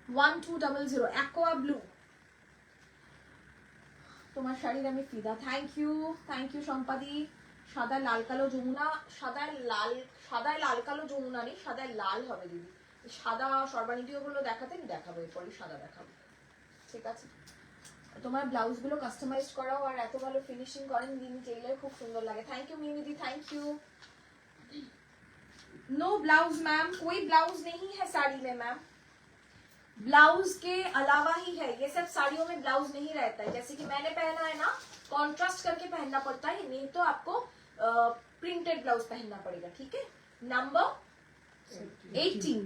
S1: 1200, aqua blue. তোমার শাড়ির আমি ফিদা, থ্যাংক ইউ সম্পাদি। সাদা লাল কালো যমুনা, সাদায় লাল কালো যমুনা নেই, সাদায় লাল হবে দিদি। সাদা সর্বানিধিও গুলো দেখাতে, আমি দেখাবো এরপরই সাদা দেখাবো, ঠিক আছে? তোমার ব্লাউজ গুলো কাস্টমাইজ করাও আর এত ভালো ফিনিশিং করেন দিদি টেইলার, খুব সুন্দর লাগে। থ্যাংক ইউ মিমিদি, thank you. No blouse ma'am, कोई ब्लाउज नहीं है साड़ी में मैम, ब्लाउज के अलावा ही है, ये सब साड़ियों में ब्लाउज नहीं रहता है। जैसे कि मैंने पहना है ना, कॉन्ट्रास्ट करके पहनना पड़ता है, नहीं तो आपको प्रिंटेड ब्लाउज पहनना पड़ेगा, ठीक है? नंबर 18,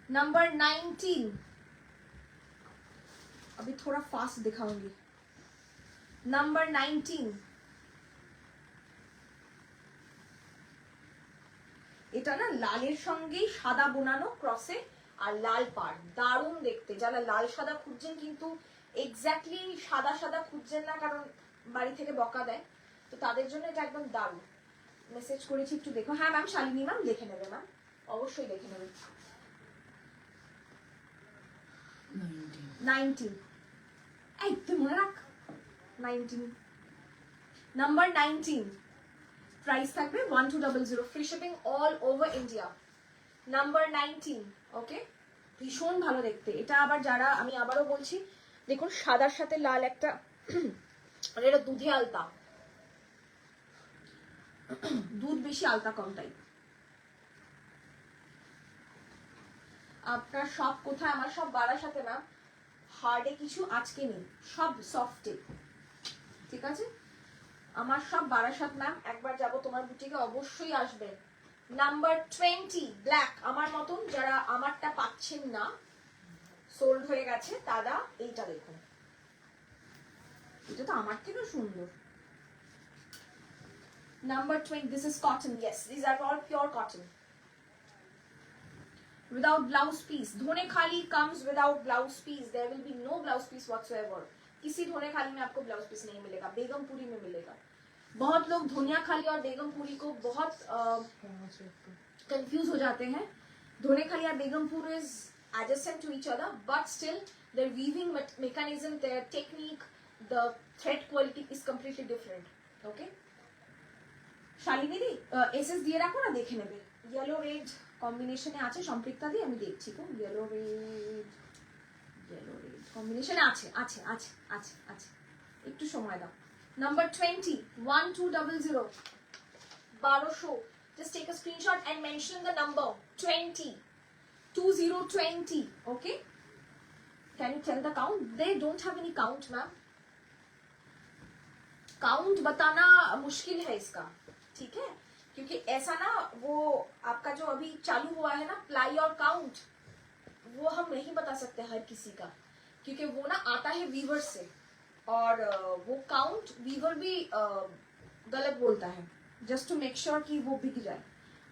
S1: नंबर 19, अभी थोड़ा फास्ट दिखाऊंगी। नंबर 19, এটা না লালের সঙ্গেই সাদা বোনানো ক্রসে আর লাল পাড়, দারুণ দেখতে। যারা লাল সাদা খুঁজছেন কিন্তু এক্স্যাক্টলি সাদা সাদা খুঁজছেন না, কারণ বাড়ি থেকে বকা দেয়, তো তাদের জন্য এটা একদম দারুণ। মেসেজ করেছি, একটু দেখো। হ্যাঁ ম্যাম, শালিনী ম্যাম দেখে নেবে ম্যাম, অবশ্যই দেখে নেবে। 19, এই তুই মনে রাখ, 19, নাম্বার 19, প্রাইস থাকবে 1200, free shipping all over India. Number 19, ওকে, ভীষণ ভালো দেখতে। এটা আবার যারা, আমি আবারও বলছি, দেখুন সাদার সাথে লাল একটা, আর এটা দুধে আলতা, দুধ বেশি আলতা কম টাইপ। আপনার সব কোথায়? আমার সব বারাসাতে ম্যাম, হার্ডে কিছু আজকে নেই, সব সফটে, ঠিক আছে? আমার সব বারাসাত ম্যাম, একবার যাব তোমার বুটিকে, অবশ্যই আসবে। নাম্বার 20, ব্ল্যাক, আমার মতন যারা আমারটা পাচ্ছেন না, সোল্ড হয়ে গেছে, দাদা এইটা দেখুন, এটা তো আমার থেকেও সুন্দর। Number 20, this is cotton, yes, these are all pure cotton. Without blouse piece. धोने खाली comes without blouse piece. There will be no blouse piece whatsoever. किसी धोने खाली में आपको blouse piece नहीं मिलेगा, बेगमपुरी में मिलेगा। बहुत लोग धोनिया खाली और बेगमपुरी को बहुत कंफ्यूज हो जाते हैं। धोने खाली और Begampur is adjacent to each other, but still their weaving mechanism, their technique, the thread quality is completely different. Okay? Shalini the SS দিয়ে রাখো না, দেখে নেবে। ইয়েলো রেড কম্বিনেশনে আছে, সম্পৃক্তা দি আমি দেখছি তো, ইয়েলো রেড কম্বিনেশনে আছে আছে আছে আছে আছে, একটু সময় দাও। Number 20, 1200, 1200, just take a screenshot and mention the number 20, 2020, okay? Can you tell the count? They don't have any count, ma'am. Count बताना मुश्किल है इसका, ठीक है? क्योंकि ऐसा ना, वो आपका जो अभी चालू हुआ है ना प्लाई और काउंट, वो हम नहीं बता सकते हर किसी का, क्योंकि वो ना आता है वीवर से, और वो काउंट वीवर भी गलत बोलता है, जस्ट टू मेक श्योर कि वो बिक जाए।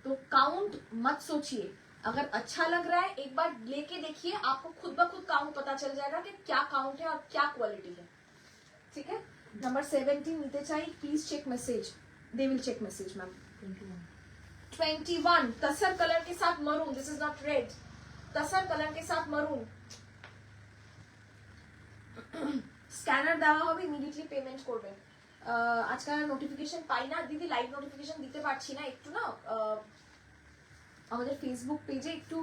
S1: तो काउंट मत सोचिए, अगर अच्छा लग रहा है एक बार लेके देखिए, आपको खुद ब खुद काउंट पता चल जाएगा कि क्या काउंट है और क्या क्वालिटी है, ठीक है? नंबर 17 नीचे चाहिए, please check message, they will check message ma'am. 21, tussar colour के साथ maroon, this is not red, tussar colour के साथ मरून। স্ক্যানার দেওয়া হবে, ইমিডিয়েটলি পেমেন্ট করবেন। আজকাল নোটিফিকেশন পাই না দিদি, লাইভ নোটিফিকেশন দিতে পারছি না, একটু না আমাদের ফেসবুক পেজে একটু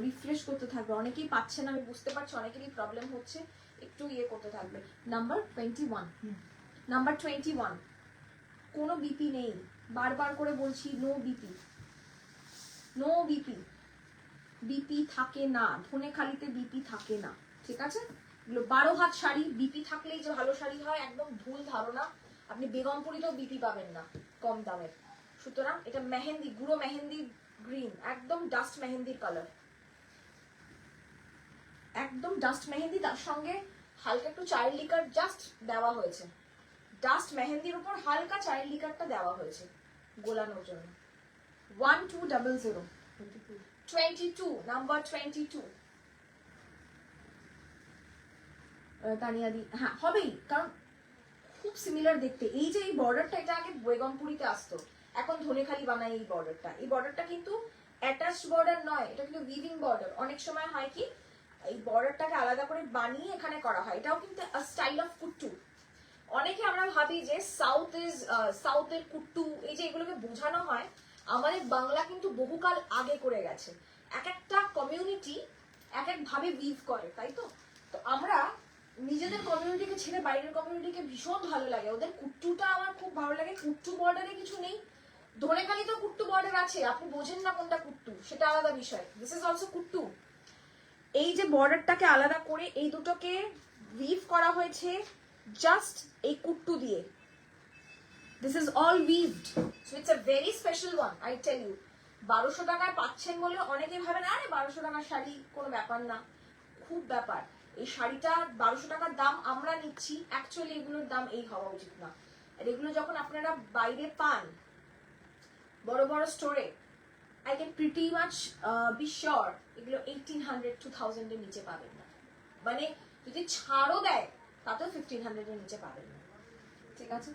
S1: রিফ্রেশ করতে থাকবে, অনেকেই পাচ্ছে না, আমি বুঝতে পারছি অনেকেরই প্রবলেম হচ্ছে, একটু ইয়ে করতে থাকবে। নাম্বার 21, নাম্বার 21, কোনো বিপি নেই, বারবার করে বলছি, no BP, no BP, BP থাকে না, ধনে খালিতে বিপি থাকে না, ঠিক আছে? 12 হাত শাড়ি বিপি থাকলেই যে ভালো শাড়ি হয়, একদম ভুল ধারণা। আপনি বেগমপুরিতেও বিপি পাবেন না কম দামের। সুতরাং এটা মেহেন্দি, গুঁড়ো মেহেন্দি গ্রিন, একদম ডাস্ট মেহেন্দির কালার, একদম ডাস্ট মেহেন্দি, তার সঙ্গে হালকা একটু চায়ের লিকার জাস্ট দেওয়া হয়েছে, ডাস্ট মেহেন্দির উপর হালকা চায়ের লিকারটা দেওয়া হয়েছে গোলানোর জন্য। 1200, 22, নাম্বার 22, তানিয়া দি, হ্যাঁ হবেই, কারণ খুব সিমিলার দেখতে। এই যে এই বর্ডারটা, এটা আগে বেগমপুরিতে আসতো, এখন ধনেখালি বানায় এই বর্ডারটা। এই বর্ডারটা কিন্তু অ্যাটাচড বর্ডার নয়, এটা কিন্তু উইভিং বর্ডার। অনেক সময় হয় কি, এই বর্ডারটাকে আলাদা করে বানিয়ে এখানে করা হয়, এটাও কিন্তু স্টাইল অফ কুট্টু। অনেকে আমরা ভাবি যে সাউথের কুট্টু, এই যে এগুলোকে বোঝানো হয়, আমাদের বাংলা কিন্তু বহুকাল আগে করে গেছে। এক একটা কমিউনিটি এক এক ভাবে উইভ করে, তাই তো? তো আমরা নিজেদের কমিউনিটিকে ছেড়ে বাইরের কমিউনিটিকে ভীষণ ভালো লাগে, ওদের কুট্টুটা আমার খুব ভালো লাগে। কুট্টু বর্ডারে কিছু নেই, ধনেখালি তো কুট্টু বর্ডার আছে, আপনি বোঝেন না কোনটা কুট্টু, সেটা আলাদা বিষয়। দিস ইজ অলসো কুট্টু। এই যে বর্ডারটাকে আলাদা করে এই দুটোকে উইভ করা হয়েছে জাস্ট এই কুট্টু দিয়ে। This is all weaved, so it's a very special one, I tell you. 1200 টাকায় পাচ্ছেন বলে অনেকে ভাবেন আরে 1200 টাকার শাড়ি কোনো ব্যাপার না, খুব ব্যাপার। এই শাড়িটা 1200 টাকার দাম আমরা নিচ্ছি, অ্যাকচুয়ালি এগুলোর দাম এই হওয়া উচিত না। আর এগুলো যখন আপনারা বাইরে পান বড় বড় স্টোরে, I can pretty much be sure এগুলো 1800 2000 এর নিচে পাবেন না, মানে যদি ছাড়ও দেয় তাতেও 1500 এর নিচে পাবেন না, ঠিক আছে?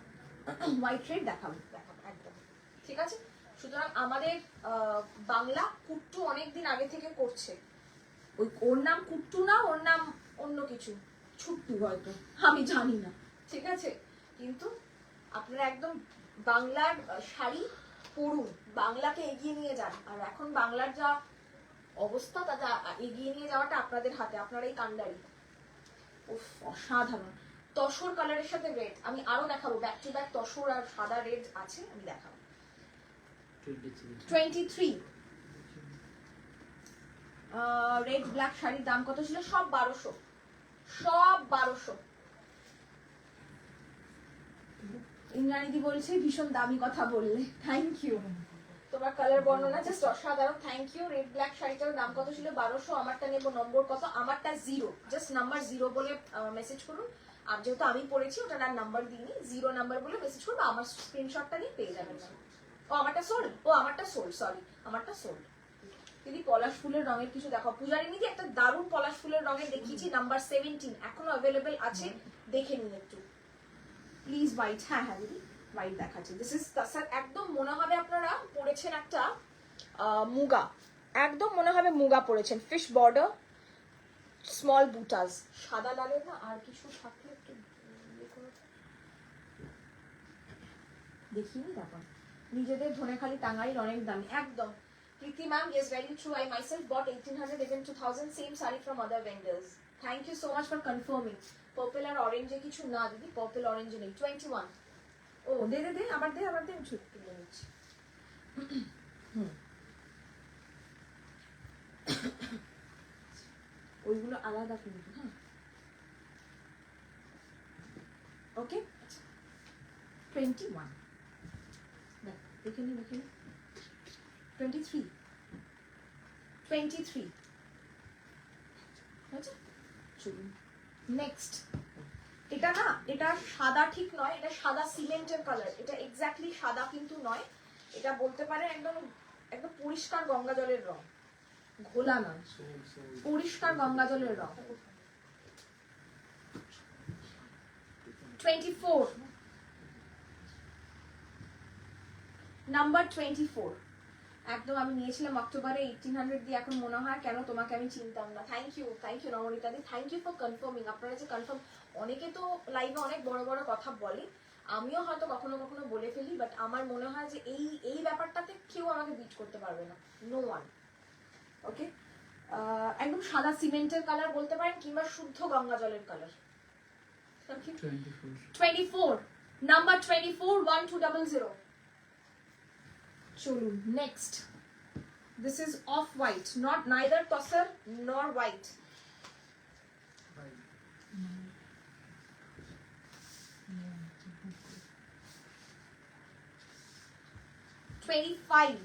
S1: হোয়াইট রেড দেখাবো একদম, ঠিক আছে? সুতরাং আমাদের বাংলা কুট্টু অনেকদিন আগে থেকে করছে। ওর নাম কুট্টু না, ওর নাম অন্য কিছু, ছুট্টু হয়তো, আমি জানি না, ঠিক আছে? কিন্তু আপনারা একদম বাংলার শাড়ি পড়ুন, বাংলাকে এগিয়ে নিয়ে যান। আর এখন বাংলার যা অবস্থা, তা এগিয়ে নিয়ে যাওয়াটা আপনাদের হাতে, আপনার এই কান্ডারি। উফ, অসাধারণ। তসর কালারের সাথে রেড, আমি আরো দেখাবো, ব্যাক টু ব্যাক তসর আর সাদা রেড আছে, আমি দেখাবো। 23 রেড ব্ল্যাক শাড়ির দাম কত ছিল? সব 1200, সব 1200। ইন্দ্রাণীদি বলছে ভীষণ দামি কথা বললে, থ্যাংক ইউ। তোমার কালার বর্ণনা জাস্ট অসাধারণ, থ্যাংক ইউ। রেড ব্ল্যাক শাড়িটার দাম কত ছিল? 1200। আমারটা নেব নম্বর কত? আমারটা 0, জাস্ট নাম্বার 0 বলে মেসেজ করুন। আর যেহেতু আমি পড়েছি ওটা আর নাম্বার দিইনি, 0 নাম্বার বলে মেসেজ করবো, আমার স্ক্রিনশটটা নিয়ে পেয়ে যাবেন। ও আমারটা সোল্ড, ও আমারটা সোল্ড, সরি আমারটা সোল্ড। দিদি পলাশ ফুলের রঙের কিছু দেখাও। পূজারিনী দি একটা দারুণ পলাশ ফুলের রঙের দেখিয়েছি, নাম্বার 17 এখনো অ্যাভেলেবেল আছে, দেখে নিন একটু প্লিজ। হোয়াইট, হ্যাঁ হ্যাঁ দিদি হোয়াইট দেখাচ্ছি। দিস ইজ তাসার, একদম মনে হবে আপনারা পরেছেন একটা মুগা, একদম মনে হবে মুগা পরেছেন, ফিশ বর্ডার, স্মল বুটাস, সাদা লালের না আর কিছু থাকলে একটু দেখিনি। তারপর নিজেদের ধনেখালি টাঙ্গাইল অনেক দামি, একদম। Preeti ma'am, yes, very true. I myself bought 1800, even 2000 same saree from other vendors. Thank you so much for confirming. Purple R orange কিছু না দিদি, purple orange নেই। 21, ও দে দে দে, আবার দে আবার দে, ছুট তুলে নিচ্ছি। ওইগুলো আলাদা কিন্তু, হ্যাঁ ওকে। 21 দেখে নি, দেখে নি। 23 আচ্ছা চলুন নেক্সট। এটা না, এটা সাদা ঠিক নয়, এটা সাদা সিমেন্টের কালার, এটা এক্স্যাক্টলি সাদা কিন্তু নয়, এটা বলতে পারে একদম একদম পরিষ্কার গঙ্গা জলের রং, ঘোলা নয়, পরিষ্কার গঙ্গা জলের রং। 24 নাম্বার 24 একদম আমি নিয়েছিলাম অক্টোবরে 1800 দিয়ে, এখন মনে হয় কেন তোমাকে আমি চিনতাম না। Thank you Nabanita di, thank you for confirming. আপনারা যে কনফার্ম, অনেকে তো লাইভে অনেক বড় বড় কথা বলে, আমিও হয়তো কখনো কখনো বলে ফেলি, বাট আমার মনে হয় যে এই ব্যাপারটাতে কেউ আমাকে বিট করতে পারবে না, নো ওয়ান। ওকে, একদম সাদা সিমেন্টের কালার বলতে পারেন, কিংবা শুদ্ধ গঙ্গা জলের কালার। 24 নাম্বার 24 1200। চলুন next. This is off white, not neither tosser nor white. 25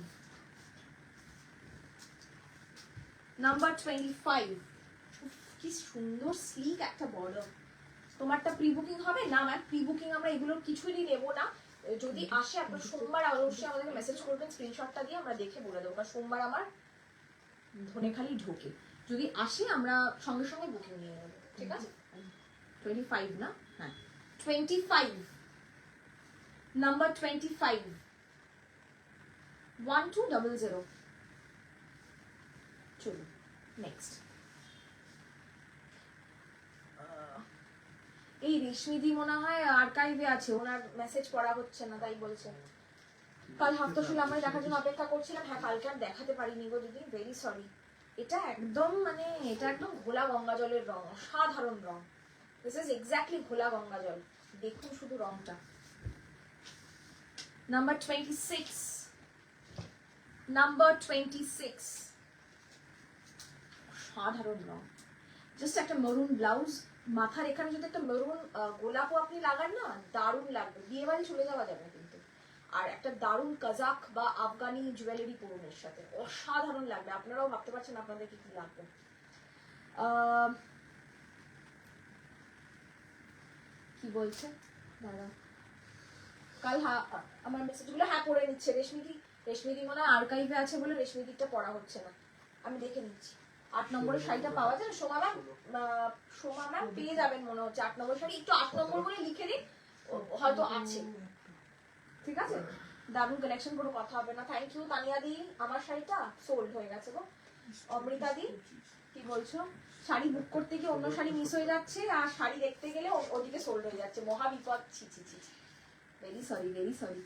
S1: number 25। কি সুন্দর স্লিক একটা বর্ডার। তোমারটা প্রি বুকিং হবে না ম্যাম? প্রি বুকিং আমরা এগুলোর কিছুই নেব না, যদি আসে আপনার সোমবার অবশ্যই আমাদেরকে মেসেজ করবেন, স্ক্রিনশটটা দিয়ে আমরা দেখে বলে দেবো, কারণ সোমবার আমার ধনেখালি ঢোকে, যদি আসে আমরা সঙ্গে সঙ্গে বুকিং নিয়ে নেব, ঠিক আছে? 25 না, হ্যাঁ 25 নাম্বার 25 1200। চলুন নেক্সট। এই রেশমিদি মনে হয় আর্কাইভে আছে, ওনার মেসেজ পড়া হচ্ছে না তাই বলছে। কাল হাফতসুল আমরা দেখার জন্য অপেক্ষা করছিলাম, হ্যাঁ কালকে আর দেখাতে পারিনি গো দিদি, ভেরি সরি। এটা একদম মানে এটা একদম ঘোলা গঙ্গা জলের রং, অসাধারণ রং। দিস ইজ এক্স্যাক্টলি ঘোলা গঙ্গা জল, দেখুন শুধু রংটা। নাম্বার 26 নাম্বার 26 সাধারণ রং, জাস্ট একটা মেরুন ব্লাউজ, মাথার এখানে যদি একটা মেরুন গোলাপও আপনি লাগান না, দারুণ লাগবে, বিয়ে বাড়ি চলে যাওয়া যাবে কিন্তু। আর একটা দারুণ কাজাক বা আফগানি জুয়েলারি পরুনের সাথে অসাধারণ লাগবে, আপনারাও ভাবতে পারছেন আপনাদের কি কি লাগবে। কি বলছে দাদা? কাল আমার মেসেজগুলো হ্যাঁ পড়ে নিচ্ছে রেশমিদি মনে হয় আর্কাইভে আছে বলে রেশমিদিটা পড়া হচ্ছে না, আমি দেখে নিচ্ছি। 8 নম্বরের শাড়িটা পাওয়া যায় সোমা ম্যাম পেয়ে যাবেন মনে হচ্ছে 8 নম্বর শাড়ি, একটু 8 নম্বর বলে লিখে দিন, হয়তো আছে, ঠিক আছে? দারুণ কালেকশন, কোনো কথা হবে না। থ্যাংক ইউ তানিয়া দি, আমার শাড়িটা সোল্ড হয়ে গেছে গো। অমৃতা দি কি বলছো? শাড়ি বুক করতে গিয়ে অন্য শাড়ি মিস হয়ে যাচ্ছে, আর শাড়ি দেখতে গেলে ওদিকে সোল্ড হয়ে যাচ্ছে, মহা বিপদ। ছি ছি ছি, ভেরি সরি ভেরি সরি।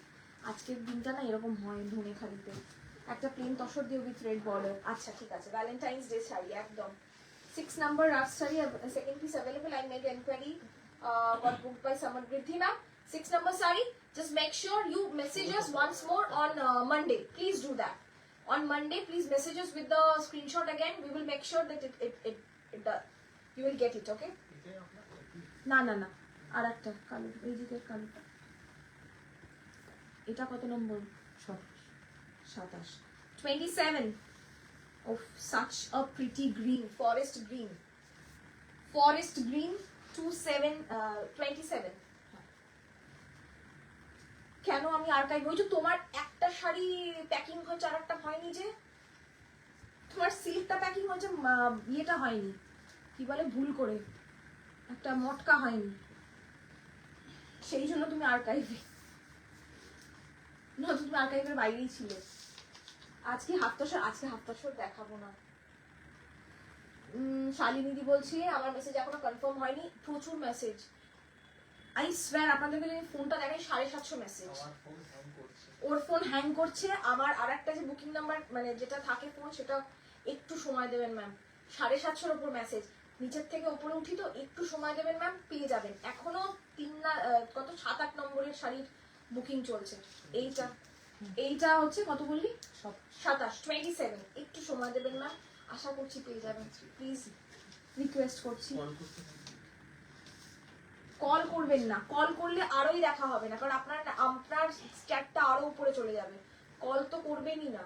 S1: আজকের দিনটা না এরকম হয় ধনেখালিতে। একটা প্লেন তসর দিয়ে উইথ রেড বর্ডার। আচ্ছা ঠিক আছে, ভ্যালেন্টাইন্স ডে শাড়ি একদম 6 number rough sari, second piece available. I made inquiry, got booked by someone Riddhi ma'am. 6 number saree. Just make sure you message us once more on Monday. Please do that. On Monday, please message us with the screenshot again. We will make sure that it does. You will get it, okay? না না না, আর একটা কালো, এই দিকের কালোটা। এটা কত নম্বর? 27 27 of such a pretty green, forest green 27 কেন আমি আর্কাইভ বলছি? তোমার একটা শাড়ি প্যাকিং হয়েছে আর একটা হয়নি, যে তোমার সিল্কটা প্যাকিং হয়েছে, ইয়েটা হয়নি, কি বলে, ভুল করে একটা মটকা হয়নি, সেই জন্য তুমি আর্কাইভে, না তুমি আর্কাইভের বাইরেই ছিলে। আজকে হাফতাসর দেখাবো না। শালিনীদি বলছি আমার মেসেজ এখনো কনফার্ম হয়নি, প্রচুর মেসেজ। আই সোয়্যার আপনাদেরকে যদি ফোনটা দেখাই 750 মেসেজ। ওর ফোন হ্যাং করছে, আমার আর একটা যে বুকিং নাম্বার মানে যেটা থাকে ফোন, সেটা একটু সময় দেবেন ম্যাম। 750-এর উপর মেসেজ, নিচের থেকে উপরে উঠি তো, একটু সময় দেবেন ম্যাম, পেয়ে যাবেন। এখনো 7-8 নম্বরের শাড়ির বুকিং চলছে। এইটা হচ্ছে কত বললি? 27 একটু সময় দেবেন ম্যাম, আশা করছি পেয়ে যাবেন। প্লিজ রিকোয়েস্ট করছি। কল করবেন না, কল করলে আরোই দেখা হবে না, কারণ আপনার স্ট্যাটটা আরো উপরে চলে যাবে। কল তো করবেনই না,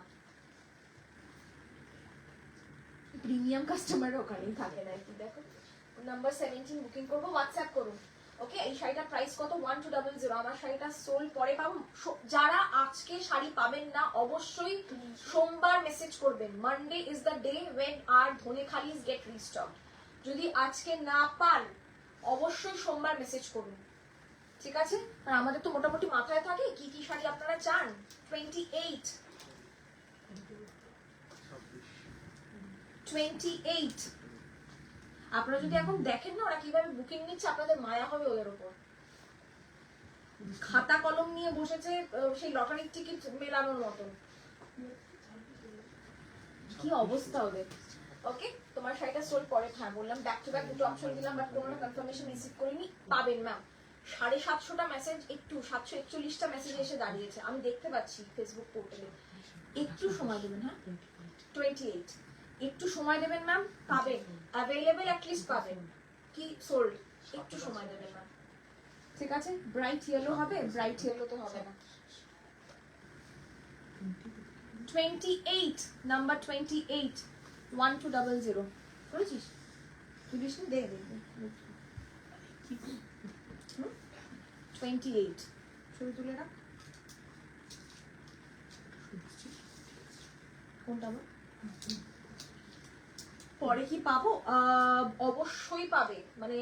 S1: প্রিমিয়াম কাস্টমার ওখানেই থাকে না। কি দেখো নাম্বার 17 বুকিং করবো, হোয়াটসঅ্যাপ করুন। ওকে, এই শাড়িটার প্রাইস কত? 1200। আমার শাড়িটা সোল পরে পাবো। যারা আজকে শাড়ি পাবেন না অবশ্যই সোমবার মেসেজ করবেন। Monday is the day when our Dhanekhalis get restock. যদি আজকে না পান অবশ্যই সোমবার মেসেজ করুন, ঠিক আছে? আর আমাদের তো মোটামুটি মাথায় থাকে কি কি শাড়ি আপনারা চান। 28 আপনারা যদি এখন দেখেন না ওরা কিভাবে বুকিং নিচ্ছে, আপনাদের মায়া হবে ওদের উপর। খাতা কলম নিয়ে বসেছে সেই লটারির টিকিট মেলানোর মতন, কি অবস্থা ওদের। ওকে, তোমার শাড়িটা সোল পরে, হ্যাঁ বললাম ব্যাক টু ব্যাক দুটো অপশন দিলাম, বাট কোনো কনফার্মেশন রিসিভ করিনি। পাবেন ম্যাম। 750টা মেসেজ, একটু 741টা মেসেজ এসে দাঁড়িয়েছে, আমি দেখতে পাচ্ছি ফেসবুক পোর্টালে। একটু সময় দেবেন, হ্যাঁ 28 একটু সময় দেবেন ম্যাম, পাবেন। অ্যাভেলেবেল অ্যাটলিস্ট পাবেন, কি সোল্ড, একটু সময় দেবেন ম্যাম, ঠিক আছে? ব্রাইট ইয়েলো হবে? ব্রাইট ইয়েলো তো হবে না। 28 নাম্বার 28 1200 করেছিস তুলিস নি? দে 28 ছবি তুলে রাখ। কোনটা পরে কি পাবো? অবশ্যই পাবে। মানে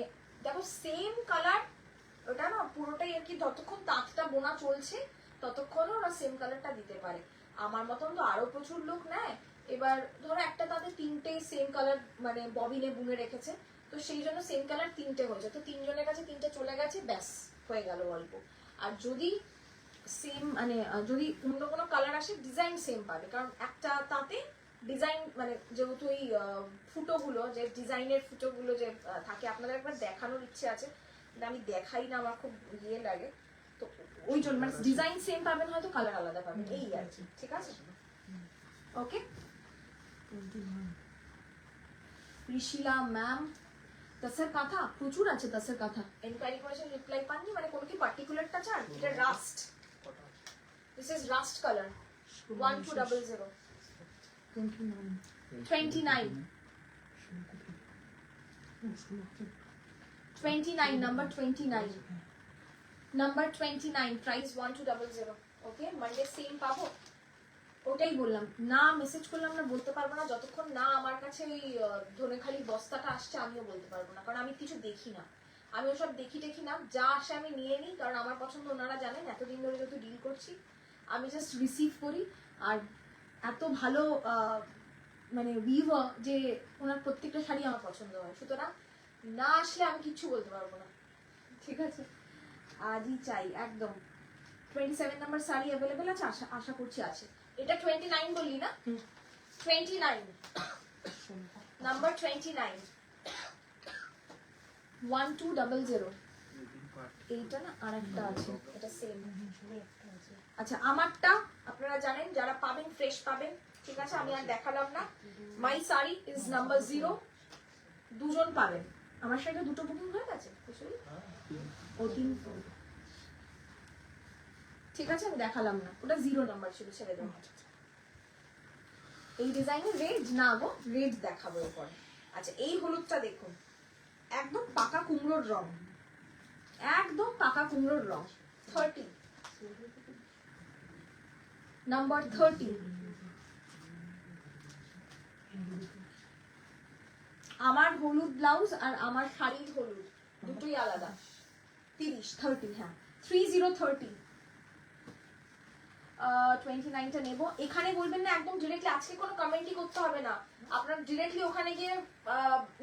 S1: দেখো সেম কালার, ওটা না পুরোটাই আর কি, যতক্ষণ তাঁতটা বোনা চলছে ততক্ষণ ওরা সেম কালারটা দিতে পারে। আমার মতন তো আরো প্রচুর লোক নেয়। এবার ধরো একটা তাদের 3টে সেম কালার মানে ববিনে বুনে রেখেছে, তো সেই জন্য সেম কালার 3টে হয়েছে, তো 3জনের কাছে 3টে চলে গেছে, ব্যাস হয়ে গেল গল্প। আর যদি সেম মানে যদি অন্য কোনো কালার আসে, ডিজাইন সেম পাবে, কারণ একটা তাতে ডিজাইন মানে যেহেতু এই ফুটোগুলো যে ডিজাইনের ফুটোগুলো যে থাকে, আপনাদের একবার দেখানোর ইচ্ছে আছে, আমি দেখাই না, আমার খুব ইয়ে লাগে, তো ওই জন্য মানে ডিজাইন সেম পাবেন, হয়তো কালার আলাদা পাবেন, এই আর কি, ঠিক আছে? ওকে, ঋষিলা ম্যাম তাসের কথা প্রচুর আছে, তাসের কথা এনকোয়ারি করেছেন, রিপ্লাই পাননি, মানে কোনো কি পার্টিকুলারটা চান? এটা rust, this is rust colour 1200 29 number 29 price 1200। Okay, Monday same পাবো, ওটাই বললাম। না মেসেজ করলাম না বলতে পারবো না, যতক্ষণ না আমার কাছে ওই ধনেখালি বস্তাটা আসছে আমিও বলতে পারবো না, কারণ আমি কিছু দেখি না, আমি ওসব দেখি না, যা আসে আমি নিয়ে নিই, কারণ আমার পছন্দ ওনারা জানেন, এতদিন ধরে যেহেতু ডিল করছি আমি জাস্ট রিসিভ করি। আর এত ভালো মানে উইভার যে ওনার প্রত্যেকটা শাড়ি আমার পছন্দ হয়, সুতরাং না আসলে আমি কিচ্ছু বলতে পারবো না, ঠিক আছে? আজই চাই একদম। 27 নাম্বার শাড়ি অ্যাভেলেবেল আছে, আশা আশা করছি আছে। এটা 29 বললি না? 29 নাম্বার 29 1200। এইটা না আরেকটা আছে, এটা সেম। আচ্ছা আমারটা আপনারা জানেন, যারা পাবেন ফ্রেশ পাবেন, ঠিক আছে, আমি আর দেখালাম না। মাই শাড়ি ইজ নাম্বার 0, দুজন পাবেন। আমার সাথে দুটো বুকিং হয়ে গেছে ও 3, ঠিক আছে, আমি দেখালাম না, ওটা 0 নাম্বার ছিল, ছেড়ে দেবো। এই ডিজাইনের রেড না গো, রেড দেখাবো এরপরে। আচ্ছা এই হলুদটা দেখুন, একদম পাকা কুমড়োর রং, একদম পাকা কুমড়োর রং। 30 নাম্বার 30। আমার হলুদ ব্লাউজ আর আমার শাড়ির হলুদ দুটোই আলাদা। 30 হ্যাঁ 30 29টা নেব। এখানে বলবেন না একদম ডিরেক্টলি, আজকে কোনো কমেন্টই করতে হবে না, আপনার ডিরেক্টলি ওখানে গিয়ে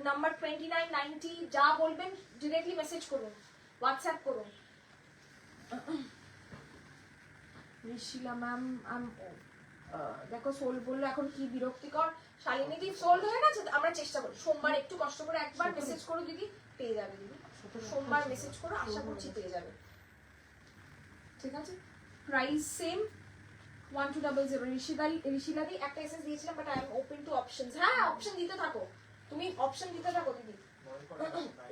S1: নাম্বার 29 90 যা বলবেন ডিরেক্টলি মেসেজ করুন, হোয়াটসঅ্যাপ করুন। ঋষিলা ম্যাম দেখো সোল বললো, এখন কি বিরক্তিকর। শালিনী দি সোল্ড হয়ে গেছে, আমরা চেষ্টা করি সোমবার একটু কষ্ট করে একবার মেসেজ করো দিদি, পেয়ে যাবে দিদি, সোমবার মেসেজ করো, আশা করছি পেয়ে যাবে, ঠিক আছে। Price same 1200। ঋষিলাদি একটা এসএস দিয়েছিলাম, but I am open to options. হ্যাঁ অপশন দিতে থাকো, তুমি অপশন দিতে থাকো দিদি।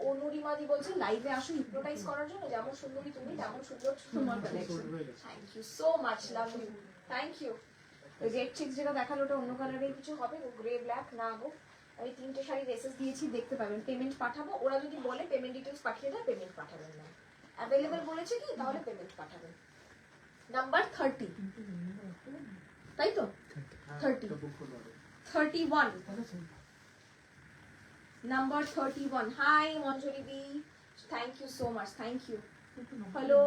S1: ও নুরিমাদি বলছে লাইভে আসো হিপনোটাইজ করার জন্য, যেমন সুন্দরী তুমি তেমন সুন্দর তোমার collection. Thank you so much, love you, thank you. Red check যেটা দেখালো ওটা অন্য কালারের কিছু হবে, গ্রে ব্ল্যাক না গো। আমি 3টে শাড়ির এসএস দিয়েছি, দেখতে পাবেন। পেমেন্ট পাঠাবো, ওরা যদি বলে পেমেন্ট ডিটেলস পাঠিয়ে দেয়, পেমেন্ট পাঠাবেন না। অ্যাভেলেবেল বলেছে কি, তাহলে পেমেন্ট পাঠাবেন। নাম্বার 30, তাই তো? 30 31 number 31। Hi Manjuri di, thank you so much, thank you. Hello,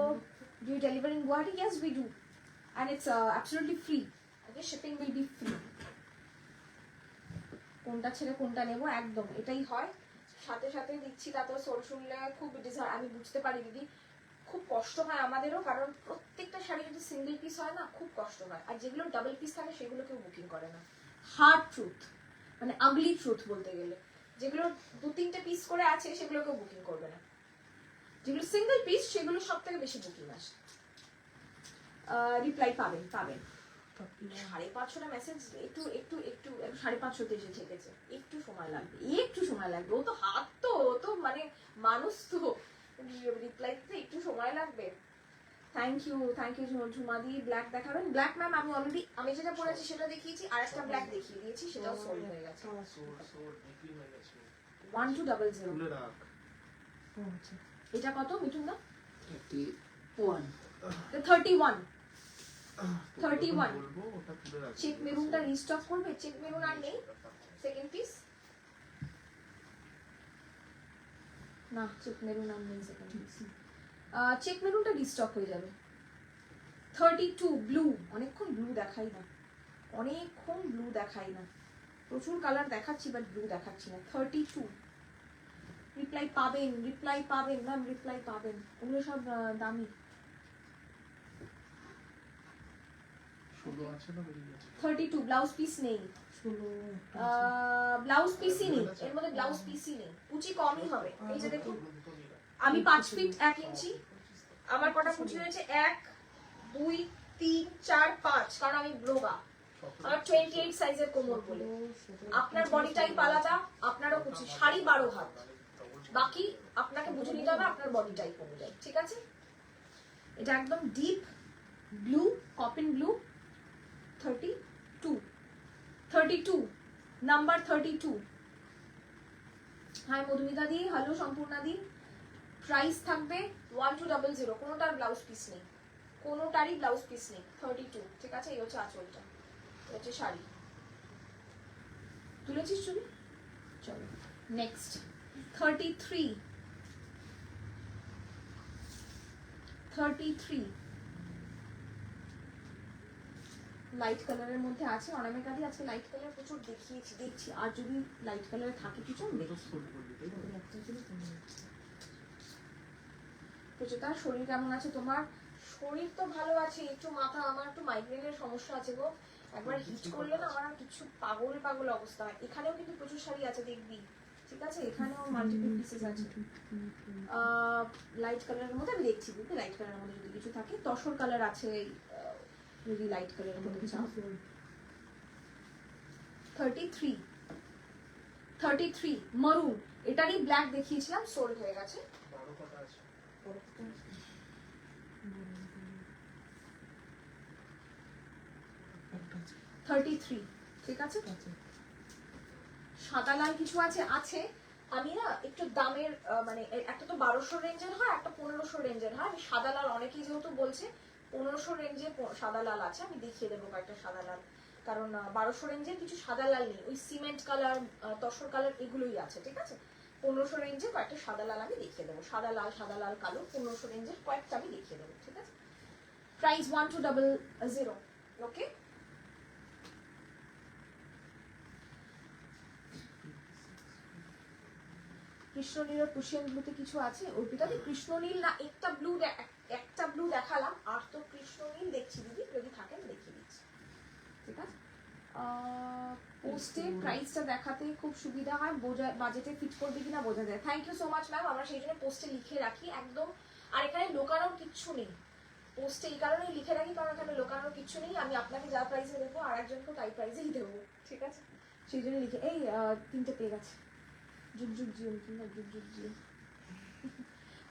S1: do you deliver in Guwahati? Yes we do, and it's absolutely free. Okay, shipping will be free. কোনটা ছেড়ে কোনটা নেব, একদম এটাই হয়। সাথে সাথে দিচ্ছি, তারপর সোল শুনলে খুব আমি বুঝতে পারি দিদি, খুব কষ্ট হয় আমাদেরও, কারণ প্রত্যেকটা শাড়ি যদি সিঙ্গেল পিস হয় না খুব কষ্ট হয়, আর যেগুলো ডাবল পিস থাকে সেগুলো কেউ বুকিং করে না। হার্ড ট্রুথ, মানে আগলি ট্রুথ বলতে গেলে, যেগুলো 2-3টে পিস করে আছে সেগুলো কেউ বুকিং করবে না, যেগুলো সিঙ্গেল পিস সেগুলো সব থেকে বেশি বুকিং আসে। রিপ্লাই পাবেন পাবেন। 550টা মেসেজ, একটু একটু একটু 550তে এসে ঠেকেছে, একটু সময় লাগবে, একটু সময় লাগবে। ও তো হাত তো, ও তো মানে মানুষ তো, রিপ্লাই দিতে একটু সময় লাগবে। থ্যাংক ইউ ঝুমাদি। ব্ল্যাক দেখাবেন? ব্ল্যাক ম্যাম আমি অলরেডি, আমি যেটা পরেছি সেটা দেখিয়েছি, আর একটা ব্ল্যাক দেখিয়ে দিয়েছি, সেটাও সোল্ড হয়ে গেছে। 1200। এটা কত মিঠুন দা? 31 চেক মেরুনটা রিস্টক করবে? চেক মেরুন আর নেই, সেকেন্ড পিস না, চেক মেরুন আর নেই সেকেন্ড পিস। চেক মেরুনটা রিস্টক হয়ে যাবে। 32 ব্লু, অনেকক্ষণ ব্লু দেখাই না, অনেকক্ষণ ব্লু দেখাই না, প্রচুর কালার দেখাচ্ছি বাট ব্লু দেখাচ্ছি না। 32 রিপ্লাই পাবেন, রিপ্লাই পাবেন ম্যাম, রিপ্লাই পাবেন, ওগুলো সব দামি। 32 ব্লাউজ পিস নেই, ব্লাউজ পিসই নেই এর মধ্যে, ব্লাউজ পিসই নেই, কুচি কমই হবে। এই যে দেখুন, আমি 5 ফিট 1 ইঞ্চি, আমার কটা কুচি হয়েছে 1 2 3 4 5, কারণ আমি ব্রোগা, আমার 28 সাইজের কোমর বলে। আপনার বডি টাইপ আলাদা, আপনারও কুচি। শাড়ি 12 হাত, বাকি আপনাকে বুঝে নিতে হবে আপনার বডি টাইপ অনুযায়ী, ঠিক আছে। এটা একদম deep blue, copen blue. 32 number 32। Hi Madhumita di, hello Sampurna di. Price থাকবে 1200, কোনোটার ব্লাউজ পিস নেই, কোনোটারই ব্লাউজ পিস নেই। 32, ঠিক আছে। এই হচ্ছে আঁচলটা, এই হচ্ছে শাড়ি। তুলেছিস চুড়ি? চলো নেক্সট 33 লাইট কালারের মধ্যে আছে। অনামিকা দি আজকে লাইট কালার প্রচুর দেখছি, আর যদি লাইট কালারে থাকে কিছু প্রচুর। তার শরীর কেমন আছে তোমার? শরীর তো ভালো আছে, একটু মাথা, আমার একটু মাইগ্রেনের সমস্যা আছে গো, একবার হিট করলে না আমার আর কিছু পাগল পাগল অবস্থা হয়। এখানেও কিন্তু প্রচুর শাড়ি আছে দেখবি, ঠিক আছে, এখানেও মাল্টিপল পিসেস আছে। লাইট কালারের মধ্যে আমি দেখছি, বুঝলি লাইট কালারের মধ্যে যদি কিছু থাকে, তসর কালার আছে যদি লাইট কালারের মধ্যে চাও। 33 মারুন, এটারই ব্ল্যাক দেখিয়েছিলাম, সোল্ড হয়ে গেছে। 33 ঠিক আছে। সাদা লাল কিছু আছে আছে আমি না একটু দামের মানে একটা তো 1200 রেঞ্জের হয়, একটা 1500 রেঞ্জের হয়। আমি সাদা লাল, অনেকেই যেহেতু বলছে 1500 রেঞ্জে সাদা লাল আছে, আমি দেখিয়ে দেবো কয়েকটা সাদা লাল, কারণ 1200 রেঞ্জের কিছু সাদা লাল নেই, ওই সিমেন্ট কালার, তসর কালার এগুলোই আছে, ঠিক আছে। 1500 রেঞ্জে কয়েকটা সাদা লাল আমি দেখিয়ে দেবো, সাদা লাল কালো 1500 রেঞ্জের কয়েকটা আমি দেখিয়ে দেবো, ঠিক আছে। প্রাইস 1200, ওকে। কৃষ্ণনীল আর প্রশিয়ান ব্লুতে কিছু আছে অর্পিতাদি? কৃষ্ণনীল না, একটা ব্লু দেখালাম, আর তো কৃষ্ণনীল দেখছি দিদি, যদি থাকেন দেখিয়ে দিচ্ছি, ঠিক আছে। পোস্টে প্রাইসটা দেখাতে খুব সুবিধা হয়, বাজেটে ফিট করবে কিনা বোঝা যায়। Thank you so much ma'am, আমরা সেই জন্য পোস্টে লিখে রাখি একদম। আর এখানে লোকানোর কিচ্ছু নেই, পোস্টে এই কারণেই লিখে রাখি কারণ এখানে লোকানোর কিচ্ছু নেই। আমি আপনাকে যা প্রাইসে দেবো আর একজনকেও তাই প্রাইসেই দেবো, ঠিক আছে, সেই জন্য লিখে। এই 3টে পেয়ে গেছে,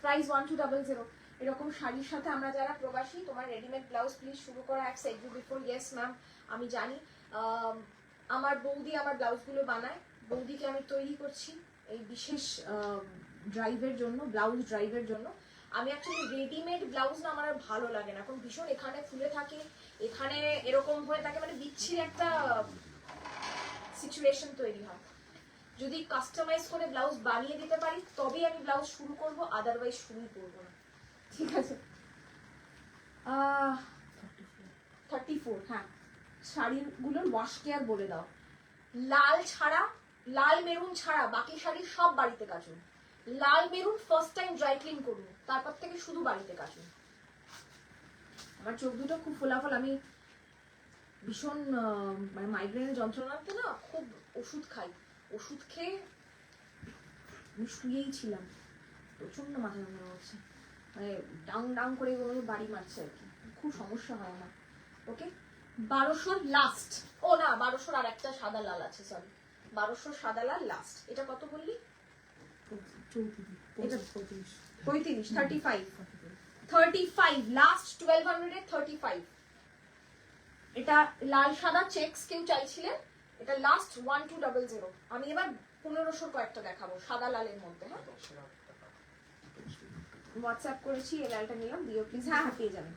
S1: প্রাইস 1200। এরকম শাড়ির সাথে আমরা যারা প্রবাসী, তোমার রেডিমেড ব্লাউজ প্লিজ শুরু করা এক সেট বিফোর। ইয়েস ম্যাম, আমি জানি। আমার বৌদি আমার ব্লাউজগুলো বানায়, বৌদিকে আমি তৈরি করছি এই বিশেষ ড্রাইভের জন্য, ব্লাউজ ড্রাইভের জন্য। আমি অ্যাকচুয়ালি রেডিমেড ব্লাউজ না আমার আর ভালো লাগে না, এখন ভীষণ এখানে ফুলে থাকে, এখানে এরকম হয়ে থাকে, মানে বিচ্ছির একটা সিচুয়েশন তৈরি হয়। যদি কাস্টমাইজ করে ব্লাউজ বানিয়ে দিতে পারি তবেই আমি ব্লাউজ শুরু করব, আদারওয়াইজ শুরুই করব না, ঠিক আছে। 34, হ্যাঁ, শাড়িগুলোর ওয়াশ কেয়ার বলে দাও। লাল ছাড়া, লাল মেরুন ছাড়া বাকি শাড়ি সব বাড়িতে কাচুন। লাল maroon first time dry clean করুন, তারপর থেকে শুধু বাড়িতে কাচুন। আমার চোখ দুটো খুব ফোলাফল, আমি ভীষণ মানে মাইগ্রেনের যন্ত্রণাতে না খুব ওষুধ খাই, ওষুধ খেয়ে আমি শুয়েই ছিলাম, প্রচন্ড মাথা যন্ত্রণা হচ্ছে, মানে ডাং ডাং করে বাড়ি মারছে আর কি, খুব সমস্যা হয় আমার। ওকে, 1200 লাস্ট। ও না, 1200 আর একটা সাদা লাল আছে, সরি, 1200 সাদা লাল লাস্ট। এটা কত বললি? 35 লাস্ট, 1200 এর 35। এটা লাল সাদা চেকস কেউ চাইছিলেন, এটা লাস্ট 1200। আমি এবার 1500 কয়েকটা দেখাবো সাদা লালের মধ্যে। হ্যাঁ, হোয়াটসঅ্যাপ করেছি, এই লালটা নিলাম, দিও প্লিজ। হ্যাঁ হ্যাঁ, পেয়ে যাবেন,